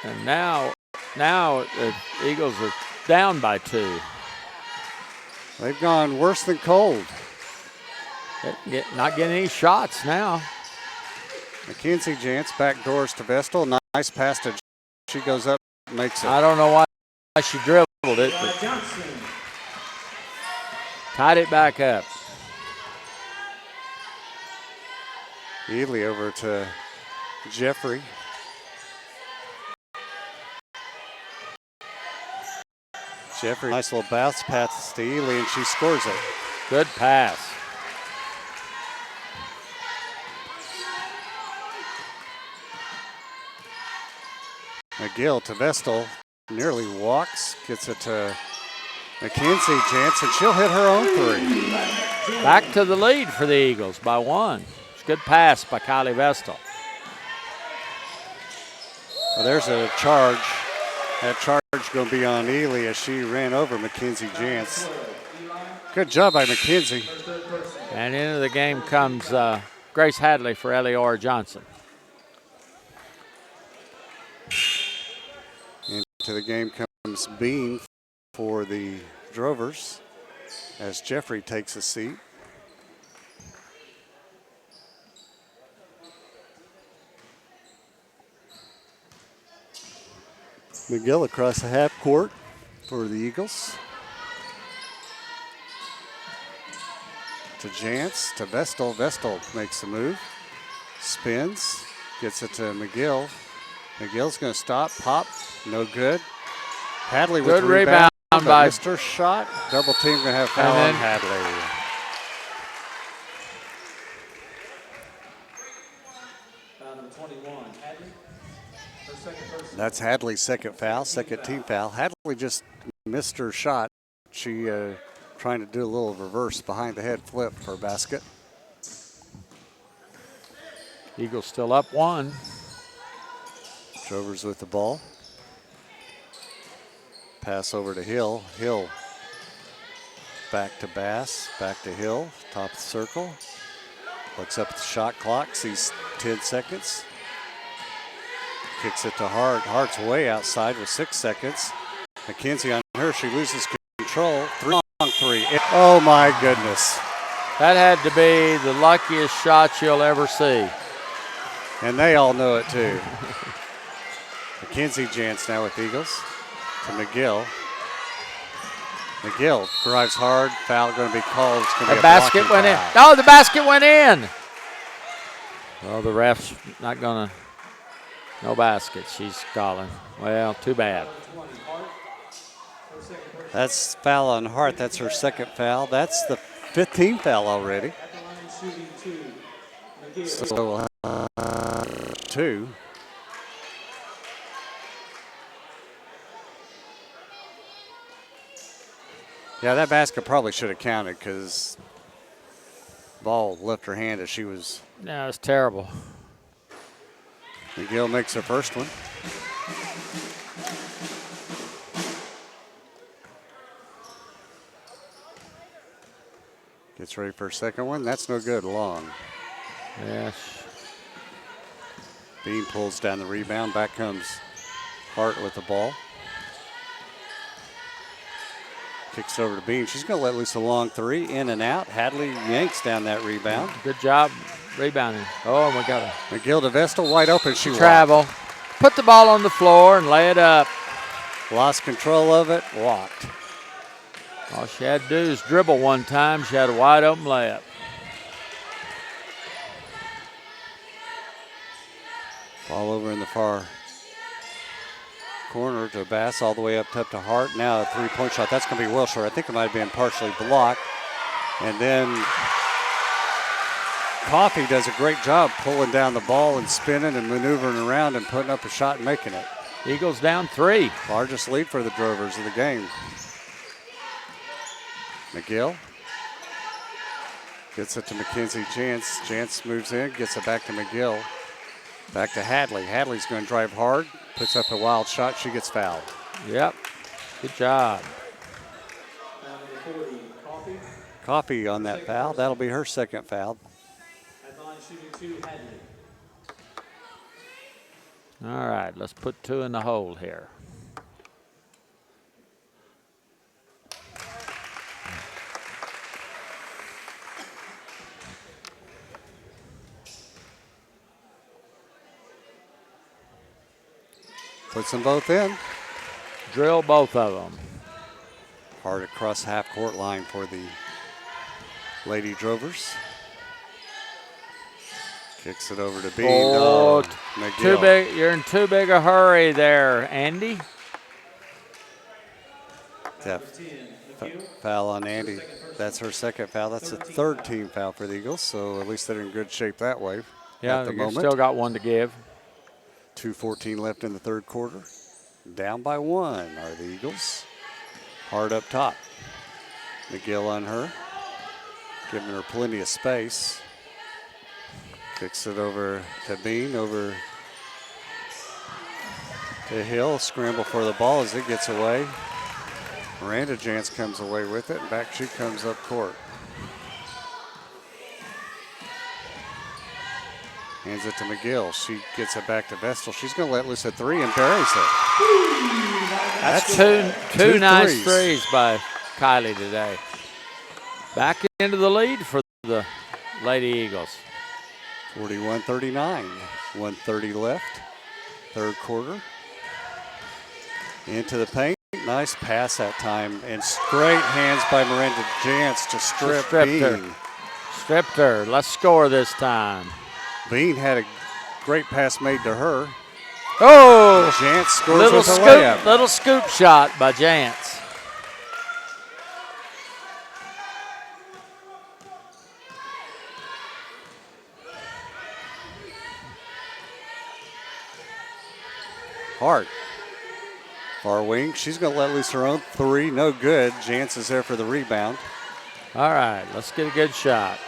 And now the Eagles are down by 2. They've gone worse than cold. Not getting any shots now. Mackenzie Jantz backdoors to Vestal. Nice pass to. She goes up, makes it. I don't know why she dribbled it, but tied it back up. Ely over to Jeffrey. Jeffrey, nice little bounce pass to Ely, and she scores it. Good pass. McGill to Vestal, nearly walks, gets it to Mackenzie Jantz, and she'll hit her own 3. Back to the lead for the Eagles by 1. It's a good pass by Kylie Vestal. Well, there's a charge. That charge going to be on Ely as she ran over Mackenzie Jantz. Good job by Mackenzie. And into the game comes Grace Hadley for Eleora Johnson. Into the game comes Bean for the Drovers as Jeffrey takes a seat. McGill across the half court for the Eagles. To Jantz, to Vestal. Vestal makes the move. Spins. Gets it to McGill. McGill's going to stop, pop, no good. Hadley with Good the rebound by missed her shot. Double team going to have foul on Hadley. Foul number 21, Hadley. Her second personal. That's Hadley's second foul, second team foul. Hadley just missed her shot. She trying to do a little reverse behind the head flip for a basket. Eagles still up 1. Drovers with the ball. Pass over to Hill. Hill back to Bass, back to Hill, top of the circle. Looks up at the shot clock, sees 10 seconds. Kicks it to Hart. Hart's way outside with 6 seconds. McKenzie on her, she loses control. Long three. Oh my goodness. That had to be the luckiest shot you'll ever see. And they all know it too. McKenzie Jantz now with Eagles to McGill. McGill drives hard. Foul going to be called. It's going to be The a basket went in. foul. Oh, the basket went in. Well, the ref's not going to. No basket, she's calling. Well, too bad. That's foul on Hart. That's her second foul. That's the 15th foul already. So, 2. Yeah, that basket probably should have counted because ball left her hand as she was. No, it's terrible. McGill makes her first one. Gets ready for her second one. That's no good. Long. Yes. Bean pulls down the rebound. Back comes Hart with the ball. Kicks over to Bean. She's going to let loose a long 3. In and out. Hadley yanks down that rebound. Good job rebounding. Oh, my God. McGill to Vestal. Wide open. She travel. Put the ball on the floor and lay it up. Lost control of it. Walked. All she had to do is dribble one time. She had a wide open layup. Ball over in the far corner to Bass, all the way up top to Hart. Now a three-point shot. That's going to be well short. I think it might have been partially blocked. And then Coffey does a great job pulling down the ball and spinning and maneuvering around and putting up a shot and making it. Eagles down 3. Largest lead for the Drovers of the game. McGill gets it to Mackenzie Jantz. Jantz moves in, gets it back to McGill. Back to Hadley. Hadley's going to drive hard, puts up a wild shot. She gets fouled. Yep. Good job. Coffey on that foul. That'll be her second foul. All right, let's put 2 in the hole here. Puts them both in. Drill both of them. Hard across half-court line for the Lady Drovers. Kicks it over to Bean. Oh, McGill. too big. You're in too big a hurry there, Andy. Yeah. Foul on Andy. That's her second foul. That's the third team foul for the Eagles, so at least they're in good shape that way. Yeah, at the you moment. still got 1 to give. 2:14 left in the third quarter. Down by 1 are the Eagles. Hard up top. McGill on her, giving her plenty of space. Kicks it over to Bean, over to Hill. Scramble for the ball as it gets away. Miranda Jantz comes away with it, and back she comes up court. Hands it to McGill. She gets it back to Vestal. She's going to let loose a 3 and buries it. That's two nice threes. threes by Kylie today. Back into the lead for the Lady Eagles. 41-39. 1:30 left. Third quarter. Into the paint. Nice pass that time. And straight hands by Miranda Jantz to strip Bean. Stripped her. Let's score this time. Bean had a Great pass made to her. Oh, Jantz scores with a layup. little scoop shot by Jantz. Hart. Far wing. She's going to let loose her own three. No good. Jantz is there for the rebound. All right, let's get a good shot.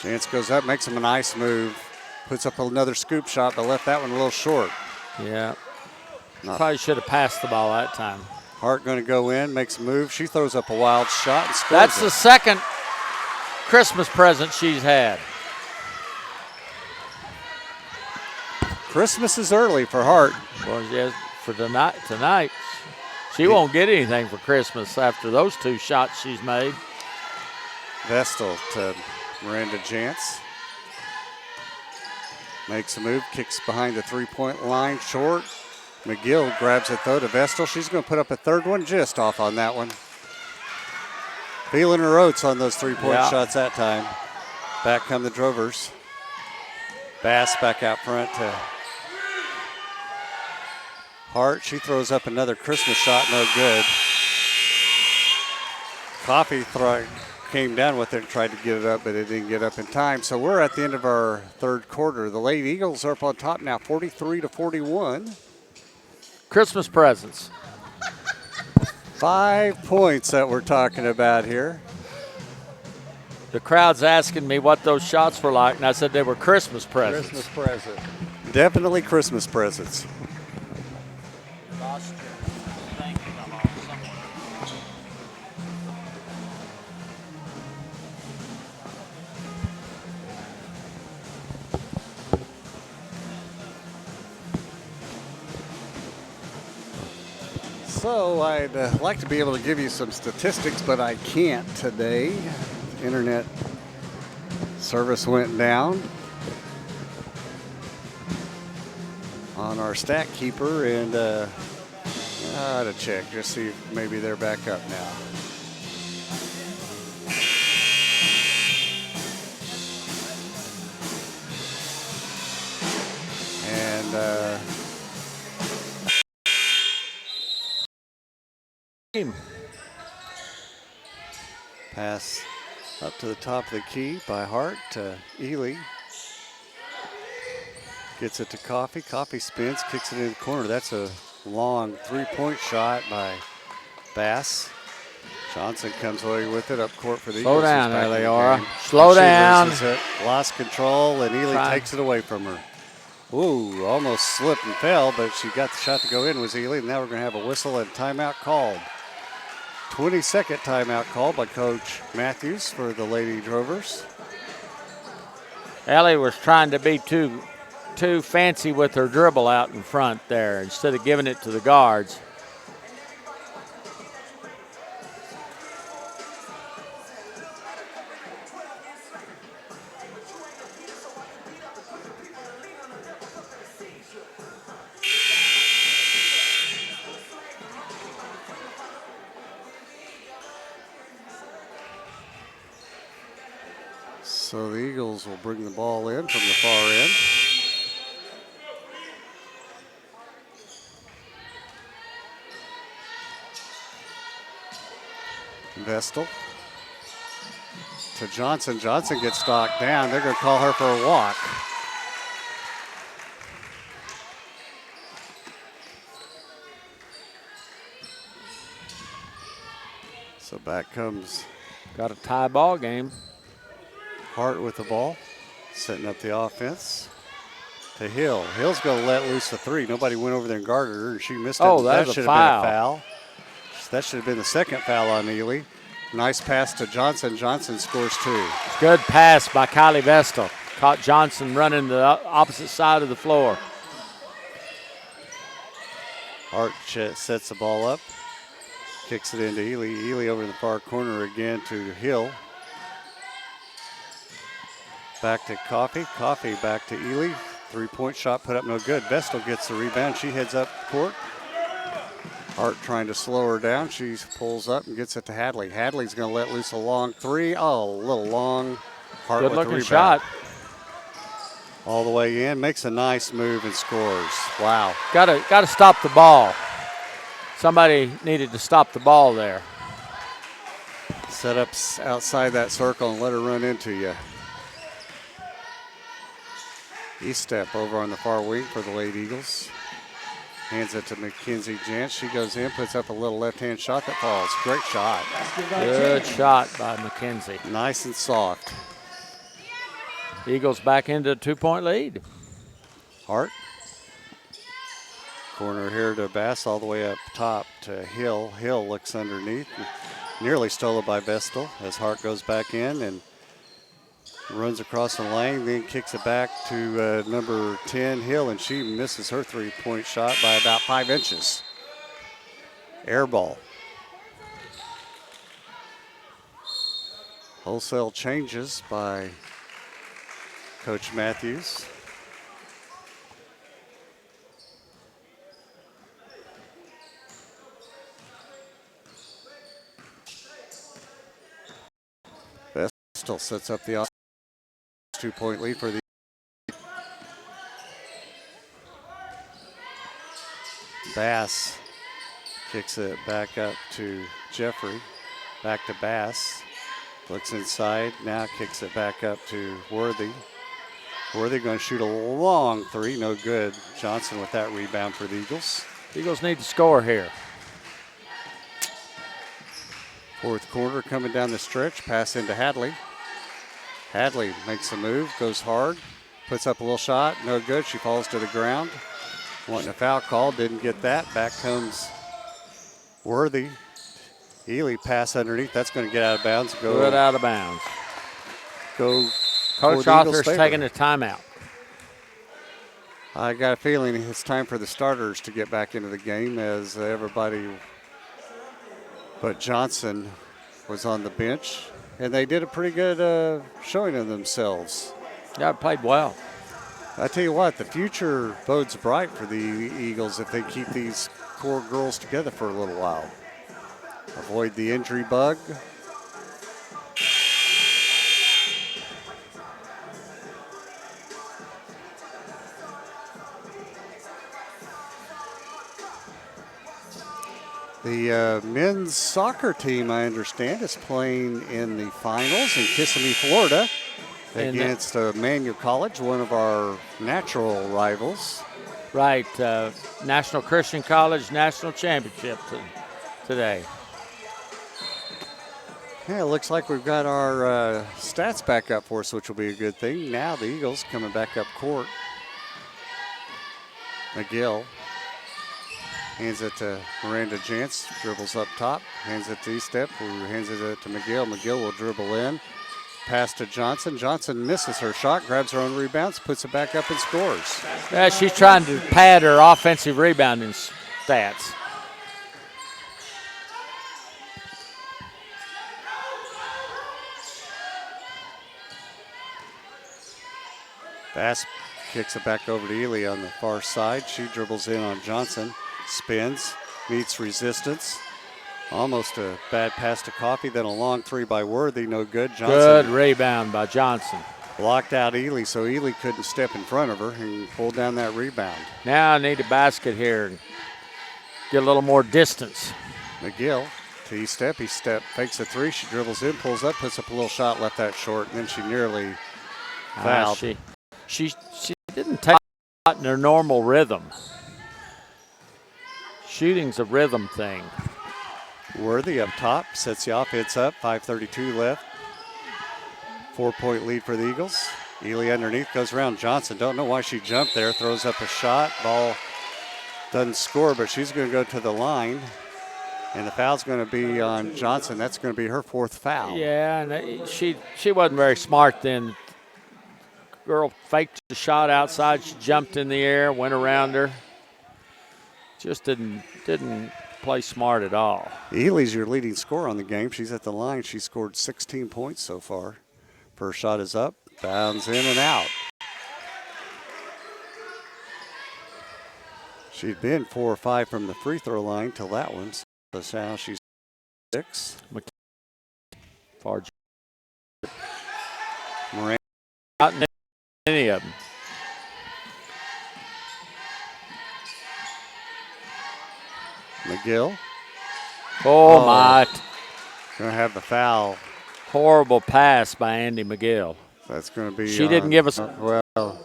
Jantz goes up, makes him a nice move. Puts up another scoop shot, but left that one a little short. Yeah. Probably should have passed the ball that time. Hart going to go in, makes a move. She throws up a wild shot and scores. That's the second Christmas present she's had. Christmas is early for Hart. Well, yes, for tonight, she won't get anything for Christmas after those two shots she's made. Vestal to Miranda Jantz. Makes a move, kicks behind the three-point line, short. McGill grabs it, though, to Vestal. She's going to put up a third one, just off on that one. Feeling her oats on those three-point shots that time. Back come the Drovers. Bass back out front to Hart. She throws up another Christmas shot, no good. Coffee came down with it and tried to get it up, but it didn't get up in time. So we're at the end of our third quarter. The Lady Eagles are up on top now, 43-41. Christmas presents. 5 points that we're talking about here. The crowd's asking me what those shots were like, and I said they were Christmas presents. Christmas present. Definitely Christmas presents. So I'd like to be able to give you some statistics, but I can't today. The internet service went down on our stat keeper, and I ought to check, just see if maybe they're back up now. And pass up to the top of the key by Hart to Ely. Gets it to Coffee. Coffee spins, kicks it in the corner. That's a long three-point shot by Bass. Johnson comes away with it up court for the Eagles. Slow down, Eliora. Slow down. Lost control, and Ely takes it away from her. Ooh, almost slipped and fell, but she got the shot to go in, was Ely. Now we're going to have a whistle and timeout called. 22nd timeout called by Coach Matthews for the Lady Drovers. Ellie was trying to be too fancy with her dribble out in front there instead of giving it to the guards. So the Eagles will bring the ball in from the far end. Vestal to Johnson. Johnson gets knocked down. They're going to call her for a walk. So back comes. Got a tie ball game. Hart with the ball, setting up the offense to Hill. Hill's going to let loose the three. Nobody went over there and guarded her, and she missed it. Oh, that should have been a foul. That should have been the second foul on Ely. Nice pass to Johnson. Johnson scores two. Good pass by Kylie Vestal. Caught Johnson running the opposite side of the floor. Hart sets the ball up, kicks it into Ely. Ely over in the far corner again to Hill. Back to Coffee. Coffee back to Ely. Three-point shot put up no good. Vestal gets the rebound. She heads up court. Hart trying to slow her down. She pulls up and gets it to Hadley. Hadley's going to let loose a long three. Oh, a little long. Hart good with looking the rebound. shot. All the way in, makes a nice move and scores. Wow. Gotta stop the ball. Somebody needed to stop the ball there. Set up outside that circle and let her run into you. East step over on the far wing for the Lady Eagles. Hands it to Mackenzie Jantz. She goes in, puts up a little left-hand shot that falls. Great shot. Good shot by Mackenzie. Nice and soft. Eagles back into a 2-point lead. Hart. Corner here to Bass, all the way up top to Hill. Hill looks underneath. Nearly stolen by Vestal as Hart goes back in and runs across the lane, then kicks it back to number 10, Hill, and she misses her three-point shot by about 5 inches. Air ball. Wholesale changes by Coach Matthews. Vestal sets up the 2-point lead for the Bass. Kicks it back up to Jeffrey. Back to Bass. Looks inside. Now kicks it back up to Worthy. Worthy going to shoot a long three. No good. Johnson with that rebound for the Eagles. Eagles need to score here. Fourth quarter coming down the stretch. Pass into Hadley. Hadley makes a move, goes hard, puts up a little shot, no good. She falls to the ground. Wanting a foul call, didn't get that. Back comes Worthy. Ely pass underneath. That's going to get out of bounds. Good out of bounds. Go. Coach Arthur's taking a timeout. I got a feeling it's time for the starters to get back into the game as everybody but Johnson was on the bench. And they did a pretty good showing of themselves. Yeah, played well. I tell you what, the future bodes bright for the Eagles if they keep these core girls together for a little while. Avoid the injury bug. The men's soccer team, I understand, is playing in the finals in Kissimmee, Florida, against Manual College, one of our natural rivals. Right. National Christian College National Championship today. Yeah, it looks like we've got our stats back up for us, which will be a good thing. Now the Eagles coming back up court. McGill hands it to Miranda Jantz, dribbles up top, hands it to Eastep, who hands it to McGill. McGill will dribble in. Pass to Johnson. Johnson misses her shot, grabs her own rebounds, puts it back up and scores. Yeah, she's trying to pad her offensive rebounding stats. Bass kicks it back over to Ely on the far side. She dribbles in on Johnson, spins, meets resistance. Almost a bad pass to Coffey, then a long three by Worthy, no good. Johnson good rebound by Johnson. Blocked out Ely, so Ely couldn't step in front of her and pulled down that rebound. Now I need a basket here and get a little more distance. McGill to Eastep. Eastep fakes a three. She dribbles in, pulls up, puts up a little shot, left that short, and then she nearly fouled. She didn't take it in her normal rhythm. Shooting's a rhythm thing. Worthy up top, sets the offense up, 5:32 left. 4-point lead for the Eagles. Ely underneath, goes around Johnson. Don't know why she jumped there, throws up a shot. Ball doesn't score, but she's going to go to the line. And the foul's going to be on Johnson. That's going to be her fourth foul. Yeah, and she wasn't very smart then. Girl faked the shot outside. She jumped in the air, went around her. Just didn't play smart at all. Ely's your leading scorer on the game. She's at the line. She scored 16 points so far. First shot is up, bounds in and out. She'd been 4 or 5 from the free throw line till that one. So now she's 6. Far. Moran. Not any of them. McGill. Oh, my. Going to have the foul. Horrible pass by Andy McGill. That's going to be. She didn't give us. Well,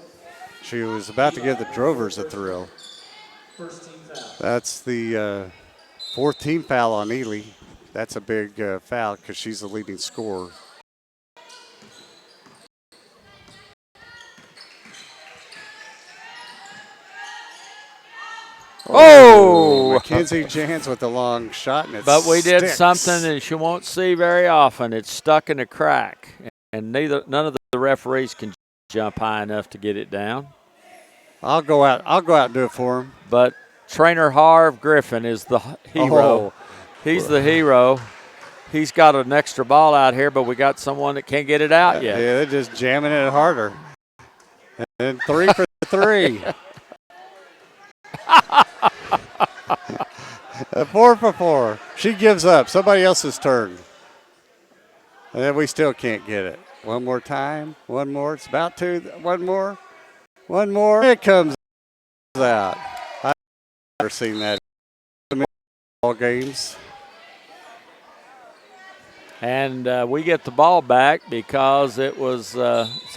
she was about to give the Drovers a thrill. First team foul. That's the fourth team foul on Ely. That's a big foul because she's the leading scorer. Oh! Mackenzie Jans with the long shot, and it But we did sticks. something that you won't see very often. It's stuck in a crack, and none of the referees can jump high enough to get it down. I'll go out and do it for him. But trainer Harv Griffin is the hero. Oh. He's the hero. He's got an extra ball out here, but we got someone that can't get it out yet. Yeah, they're just jamming it harder. And 3 for 3. 4 for 4. She gives up. Somebody else's turn. And then we still can't get it. One more time. One more. It's about to. One more. One more. It comes out. I've never seen that in all games. And we get the ball back because it's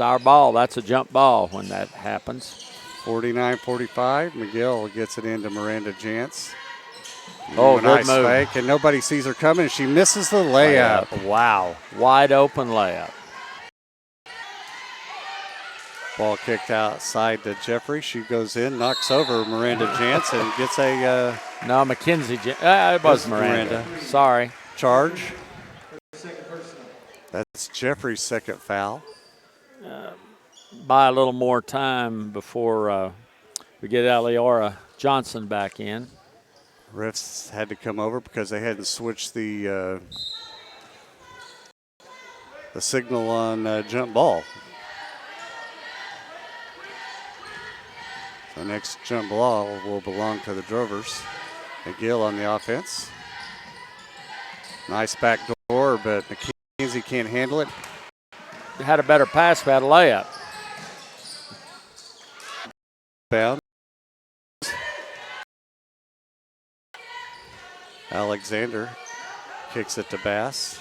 our ball. That's a jump ball when that happens. 49-45. McGill gets it into Miranda Jantz. Oh, nice good move. fake, and nobody sees her coming. She misses the layup. Wow. Wide open layup. Ball kicked outside to Jeffrey. She goes in, knocks over Miranda Jantz, and gets a No, Mackenzie. It was Miranda. Sorry. charge. That's Jeffrey's second foul. Buy a little more time before we get Eliora Johnson back in. Refs had to come over because they hadn't switched the signal on jump ball. The next jump ball will belong to the Drovers. McGill on the offense. Nice back door, but McKenzie can't handle it. Had a better pass, had a layup. Bound. Alexander kicks it to Bass.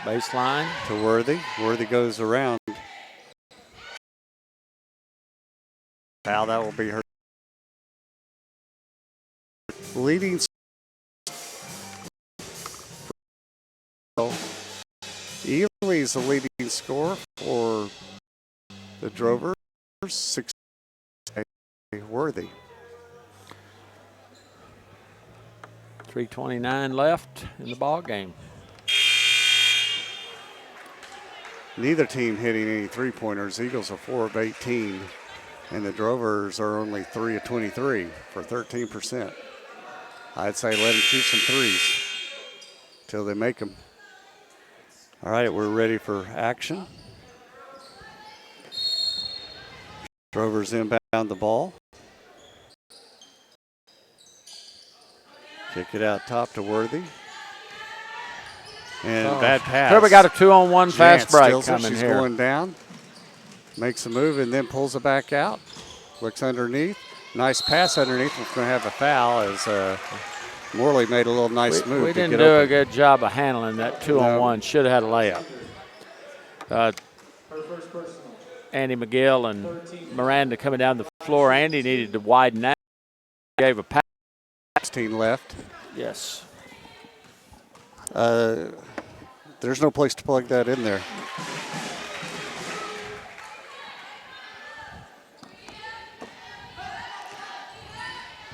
Baseline. To Worthy. Worthy goes around. Foul, that will be her leading. Ely's the leading scorer for the Drovers. 6 Worthy. 3:29 left in the ball game. Neither team hitting any three-pointers. Eagles are 4 of 18, and the Drovers are only 3 of 23 for 13%. I'd say let them shoot some threes till they make them. All right, we're ready for action. Drovers inbound the ball. Kick it out top to Worthy. And bad pass. Here we got a 2-on-1 fast break steals it. coming She's here. going down. Makes a move and then pulls it back out. Looks underneath. Nice pass underneath. We're going to have a foul as Morley made a little nice move. We to didn't get do open. a good job of handling that 2-on-1. Should have had a layup. Her first personal. Andy McGill and Miranda coming down the floor. Andy needed to widen out. Gave a pass. 16 left. Yes. There's no place to plug that in there.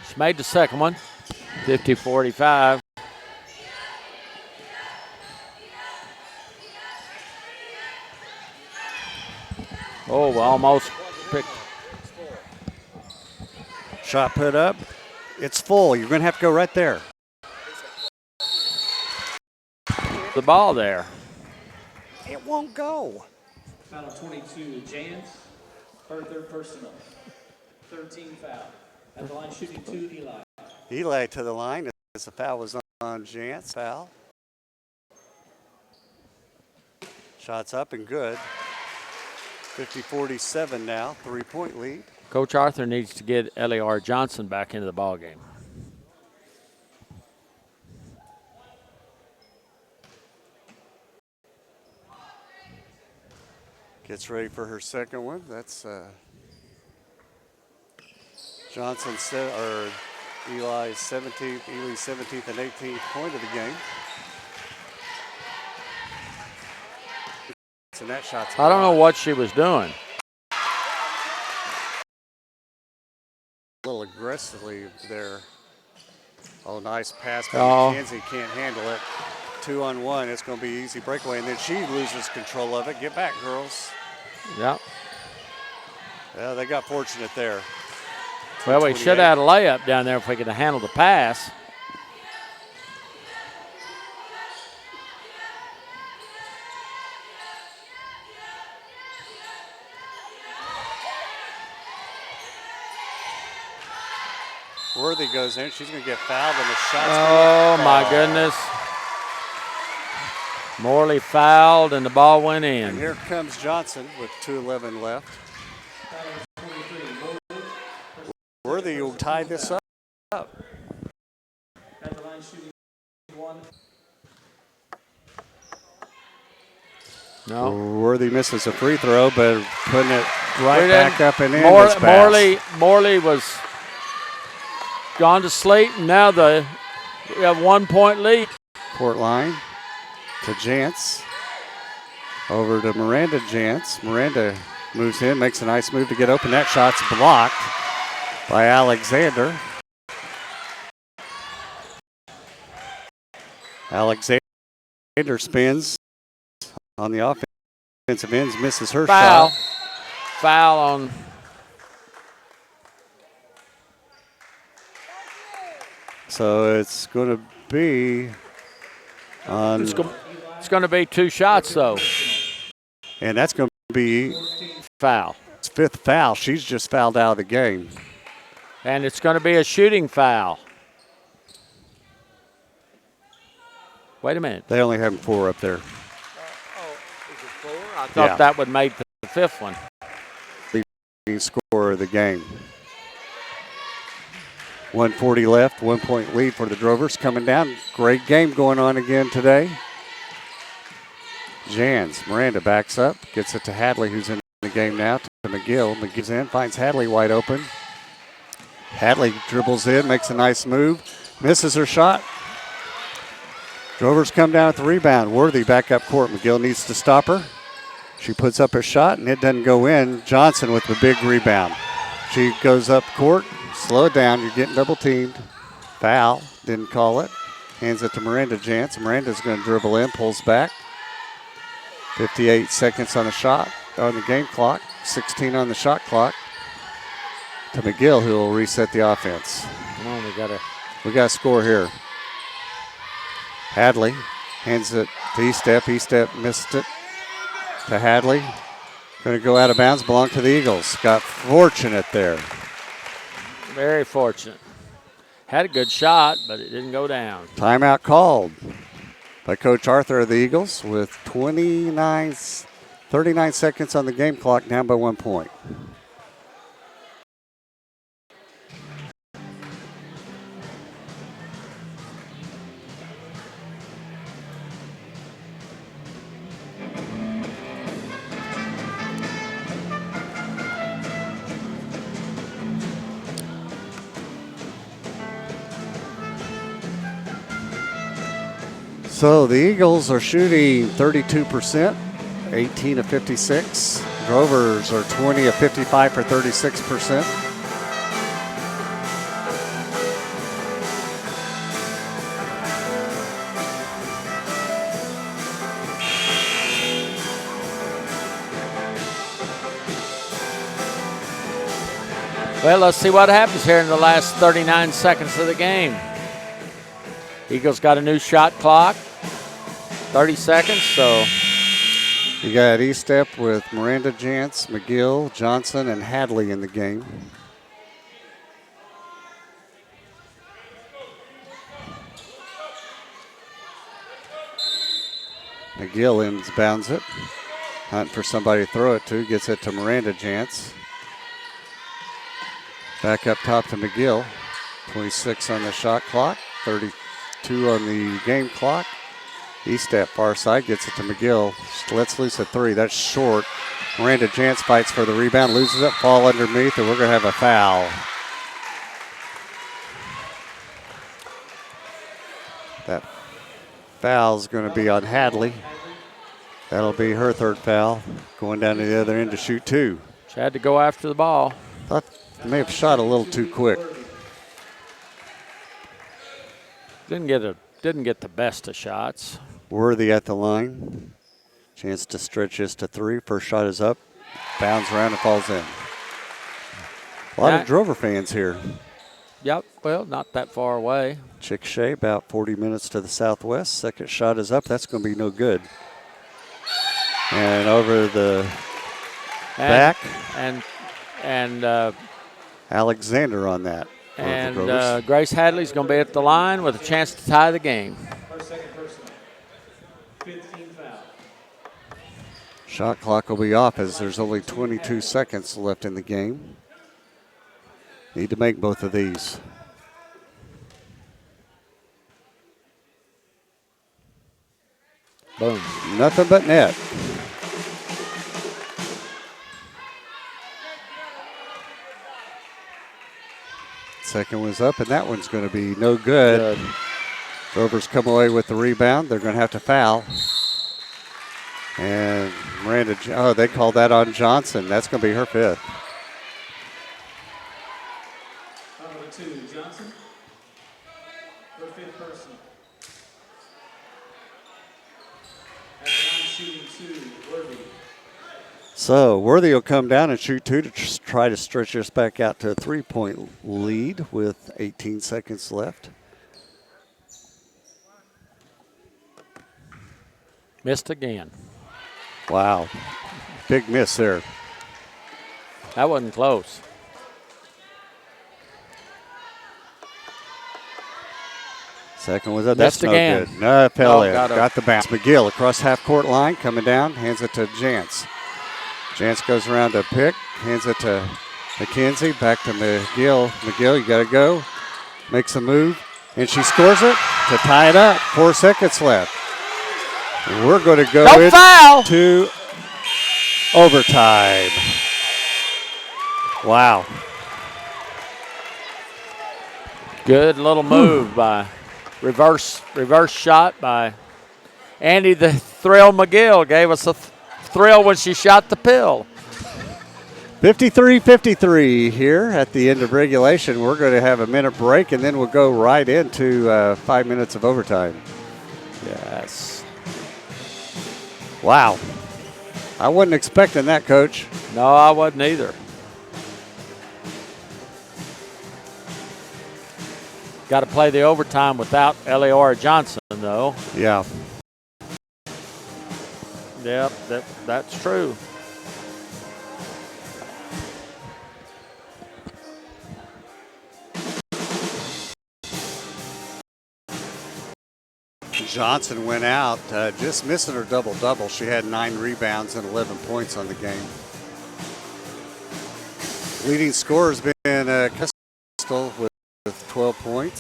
She made the second one. 50-45. Oh, we almost picked. Shot put up. It's full. You're going to have to go right there. The ball there. It won't go. Foul 22, Jans. Her third personal. 13 foul. At the line shooting 2, Eli. Eli to the line as the foul was on Jantz. Foul. Shots up and good. 50-47 now. 3-point lead. Coach Arthur needs to get L.A.R. Johnson back into the ballgame. Gets ready for her second one. That's Johnson or Eli's 17th and 18th point of the game. And that shot's I don't know what she was doing. A little aggressively there. Oh, nice pass by Oh. McKenzie. Can't handle it. 2-on-1. It's going to be easy breakaway. And then she loses control of it. Get back, girls. Yep. Yeah, they got fortunate there. Well, we should have had a layup down there if we could have handled the pass. Worthy goes in. She's going to get fouled and the shot's Oh, my goodness. Morley fouled and the ball went And in. here comes Johnson with 2:11 left. Worthy will tie this up. At the line shooting 1. No. Worthy misses a free throw, but putting it right back up and in. Morley was gone to Slate, and now we have 1 point lead. Court line to Jantz. Over to Miranda Jantz. Miranda moves in, makes a nice move to get open. That shot's blocked by Alexander. Alexander spins on the offensive ends, misses her Foul. shot. Foul on. So it's going to be on. It's going to be 2 shots, though. And that's going to be Foul. its 5th foul. She's just fouled out of the game. And it's going to be a shooting foul. Wait a minute. They only have 4 up there. I thought that would make the 5th one. Leading scorer of the game. 1:40 left, 1 point lead for the Drovers coming down. Great game going on again today. Jans, Miranda backs up, gets it to Hadley, who's in the game now, to McGill. McGill's in, finds Hadley wide open. Hadley dribbles in, makes a nice move, misses her shot. Drovers come down with the rebound. Worthy back up court. McGill needs to stop her. She puts up her shot, and it doesn't go in. Johnson with the big rebound. She goes up court. Slow it down. You're getting double teamed. Foul. Didn't call it. Hands it to Miranda Jantz. Miranda's going to dribble in, pulls back. 58 seconds on the shot, on the game clock. 16 on the shot clock. To McGill, who will reset the offense. Come on, We got a score here. Hadley hands it to Estep. Estep missed it to Hadley. Going to go out of bounds, belong to the Eagles. Got fortunate there. Very fortunate. Had a good shot, but it didn't go down. Timeout called by Coach Arthur of the Eagles with 39 seconds on the game clock, down by 1 point. So the Eagles are shooting 32%, 18 of 56. Drovers are 20 of 55 for 36%. Well, let's see what happens here in the last 39 seconds of the game. Eagles got a new shot clock, 30 seconds, so. You got Estep with Miranda Jantz, McGill, Johnson, and Hadley in the game. McGill inbounds it. Hunting for somebody to throw it to, gets it to Miranda Jantz. Back up top to McGill. 26 on the shot clock, 32 on the game clock. Eastat far side gets it to McGill. Lets loose a three. That's short. Miranda Jantz fights for the rebound, loses it, fall underneath, and we're going to have a foul. That foul's going to be on Hadley. That'll be her third foul. Going down to the other end to shoot two. She had to go after the ball. Thought they may have shot a little too quick. Didn't get the best of shots. Worthy at the line. Chance to stretch this to three. First shot is up. Bounds around and falls in. A lot of Drover fans here. Yep, well, not that far away. Chickasha about 40 minutes to the southwest. Second shot is up. That's going to be no good. And over the back. And Alexander on that. And Grace Hadley's going to be at the line with a chance to tie the game. Her second personal. 15 foul. Shot clock will be off as there's only 22 seconds left in the game. Need to make both of these. Boom. Nothing but net. Second one's up, and that one's going to be no good. Drovers come away with the rebound. They're going to have to foul. And Miranda, they called that on Johnson. That's going to be her fifth. Number 2, Johnson. Her fifth personal. At the line shooting 2, Worthy. So Worthy will come down and shoot two to try to stretch this back out to a 3-point lead with 18 seconds left. Missed again. Wow. Big miss there. That wasn't close. Second was up. That's Missed no again. good. No, fell in. got Got the bounce. McGill across half-court line, coming down, hands it to Jantz. Jantz goes around to Pick, hands it to McKenzie, back to McGill. McGill, you got to go. Makes a move, and she scores it to tie it up. 4 seconds left. We're going to go into overtime. Wow. Good little move by reverse shot by Andy the Thrill McGill. Gave us a thrill when she shot the pill. 53-53 here at the end of regulation. We're going to have a minute break, and then we'll go right into 5 minutes of overtime. Yes. Wow. I wasn't expecting that, Coach. No, I wasn't either. Got to play the overtime without Eleora Johnson, though. Yeah. Yep, that's true. Johnson went out, just missing her double-double. She had 9 rebounds and 11 points on the game. Leading scorer has been Crystal with 12 points.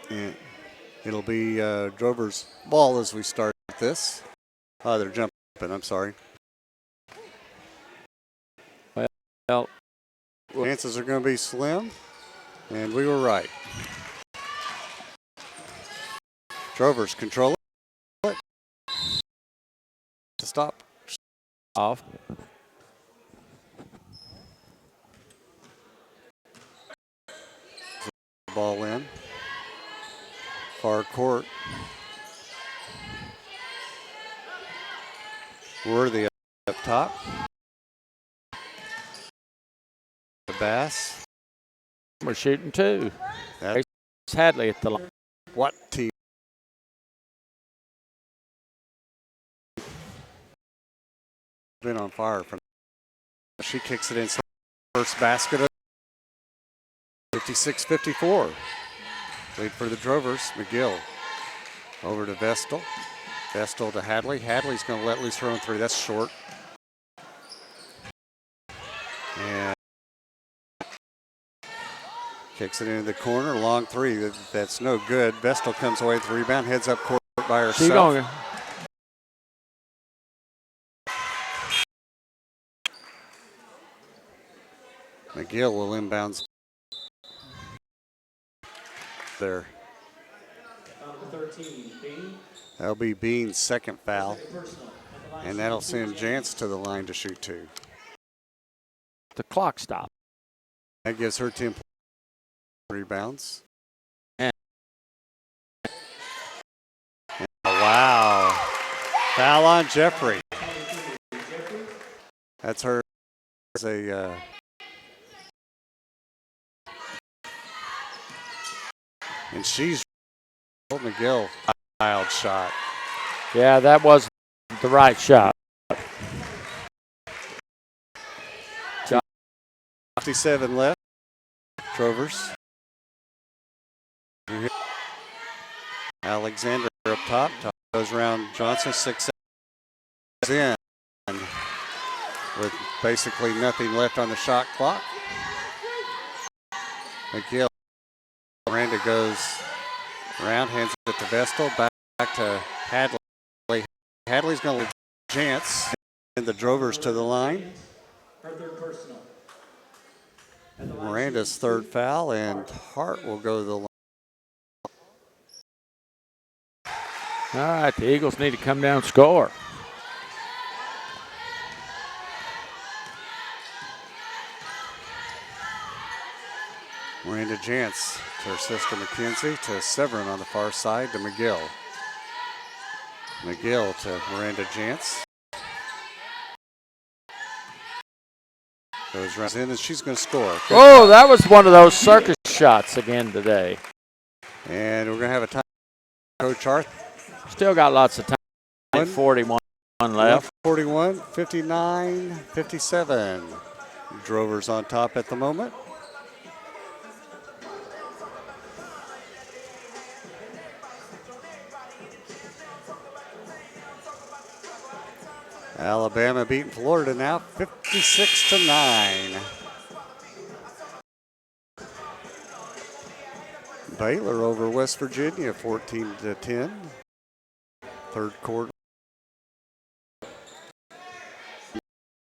And it'll be Drover's ball as we start this. Oh, they're jumping, I'm sorry. Well, chances are going to be slim, and we were right. Drovers control it. To stop. Off. Ball in. Far court. Worthy up top. The Bass. We're shooting 2. That's Hadley at the line. what team? Been on fire from. She kicks it inside. First basket of 56-54. Lead for the Drovers. McGill over to Vestal. Vestal to Hadley. Hadley's going to let loose her own three. That's short. And kicks it into the corner. Long three. That's no good. Vestal comes away with the rebound. Heads up court by herself. McGill will inbounds there. Number 13, Bean. That'll be Bean's second foul. And that'll send Jantz to the line to shoot two. The clock stopped. That gives her 10 rebounds. And wow. Foul on Jeffrey. That's her as a and she's McGill wild shot. Yeah, that wasn't the right shot. 57 left. Trovers. Alexander up top. Goes around Johnson. 6 seconds in. With basically nothing left on the shot clock. McGill. Miranda goes around, hands it to Vestal, back to Hadley. Hadley's going to lead Jantz and the Drovers to the line. Miranda's third foul, and Hart will go to the line. All right, the Eagles need to come down and score. Miranda Jantz to her sister Mackenzie, to Severin on the far side, to McGill. McGill to Miranda Jantz. Goes right in, and she's going to score. Oh, that was one of those circus shots again today. And we're going to have a time. Coach Arthur. Still got lots of time. 41 left. 41, 59, 57. Drovers on top at the moment. Alabama beating Florida now 56-9. Baylor over West Virginia 14-10. Third quarter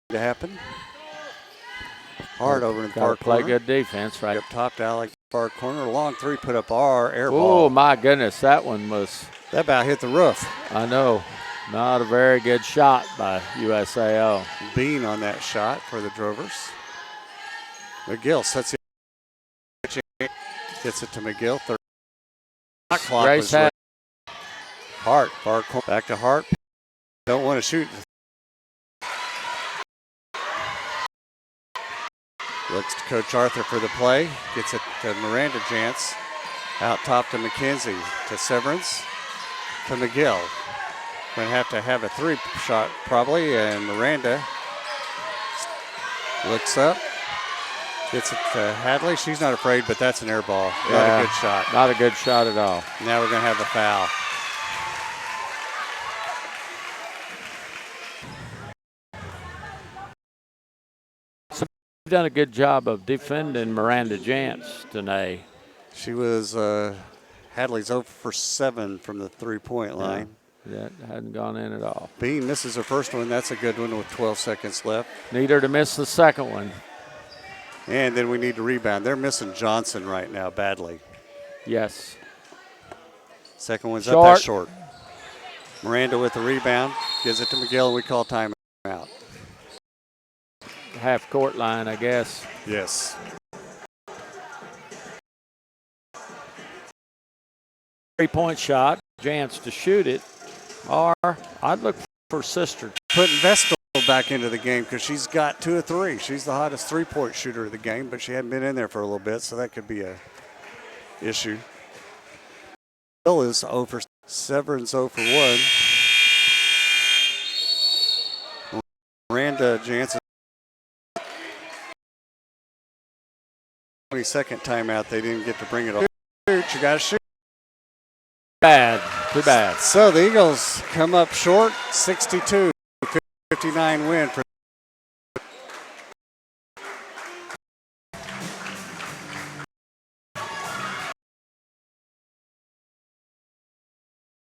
to happen. Hard over in the far play corner. Good defense right up top to Alex far corner. Long three put up air ball. Oh my goodness, that one was. That about hit the roof. I know. Not a very good shot by USAO. Bean on that shot for the Drovers. McGill sets it. Gets it to McGill. Third clock was ready. Hart, far corner. Back to Hart. Don't want to shoot. Looks to Coach Arthur for the play. Gets it to Miranda Jantz. Out top to McKenzie. To Severance. To McGill. Going to have a three shot probably, and Miranda looks up, gets it to Hadley. She's not afraid, but that's an air ball. Not a good shot. Not a good shot at all. Now we're going to have a foul. So you've done a good job of defending Miranda Jantz today. She was Hadley's 0 for 7 from the three-point line. That hadn't gone in at all. Bean misses her first one. That's a good one with 12 seconds left. Need her to miss the second one. And then we need to rebound. They're missing Johnson right now badly. Yes. Second one's up, that's short. Miranda with the rebound. Gives it to McGill, and we call timeout. Half court line, I guess. Yes. Three-point shot. Chance to shoot it. Or I'd look for sister. Putting Vestal back into the game because she's got 2 of 3. She's the hottest three-point shooter of the game, but she hadn't been in there for a little bit, so that could be a issue. Bill is 0 for Severin's 0 for 1. Miranda Jansen. 22nd timeout. They didn't get to bring it up. You got to shoot. Bad. Too bad. So the Eagles come up short, 62-59 win for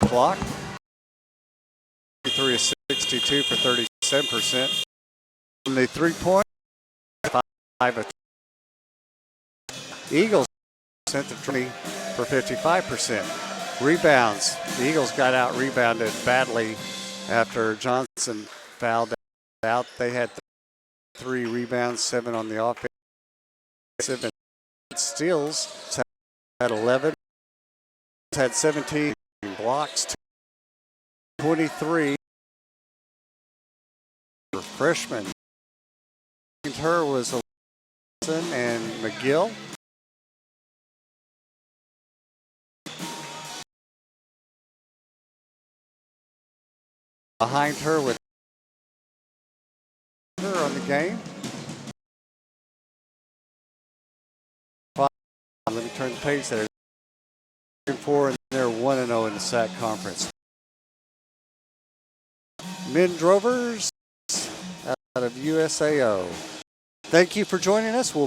block. 3 of 62 for 37%. From the 3-point, 5 of Eagles sent to 20 for 55%. Rebounds. The Eagles got out rebounded badly after Johnson fouled out. They had 3 rebounds, 7 on the offense. 7 steals, had 11, had 17 blocks, 23 for freshmen. Her was Wilson and McGill. Behind her with her on the game. Let me turn the page there. 4 and they're 1-0 in the SAC conference. Men Drovers out of USAO. Thank you for joining us. We'll be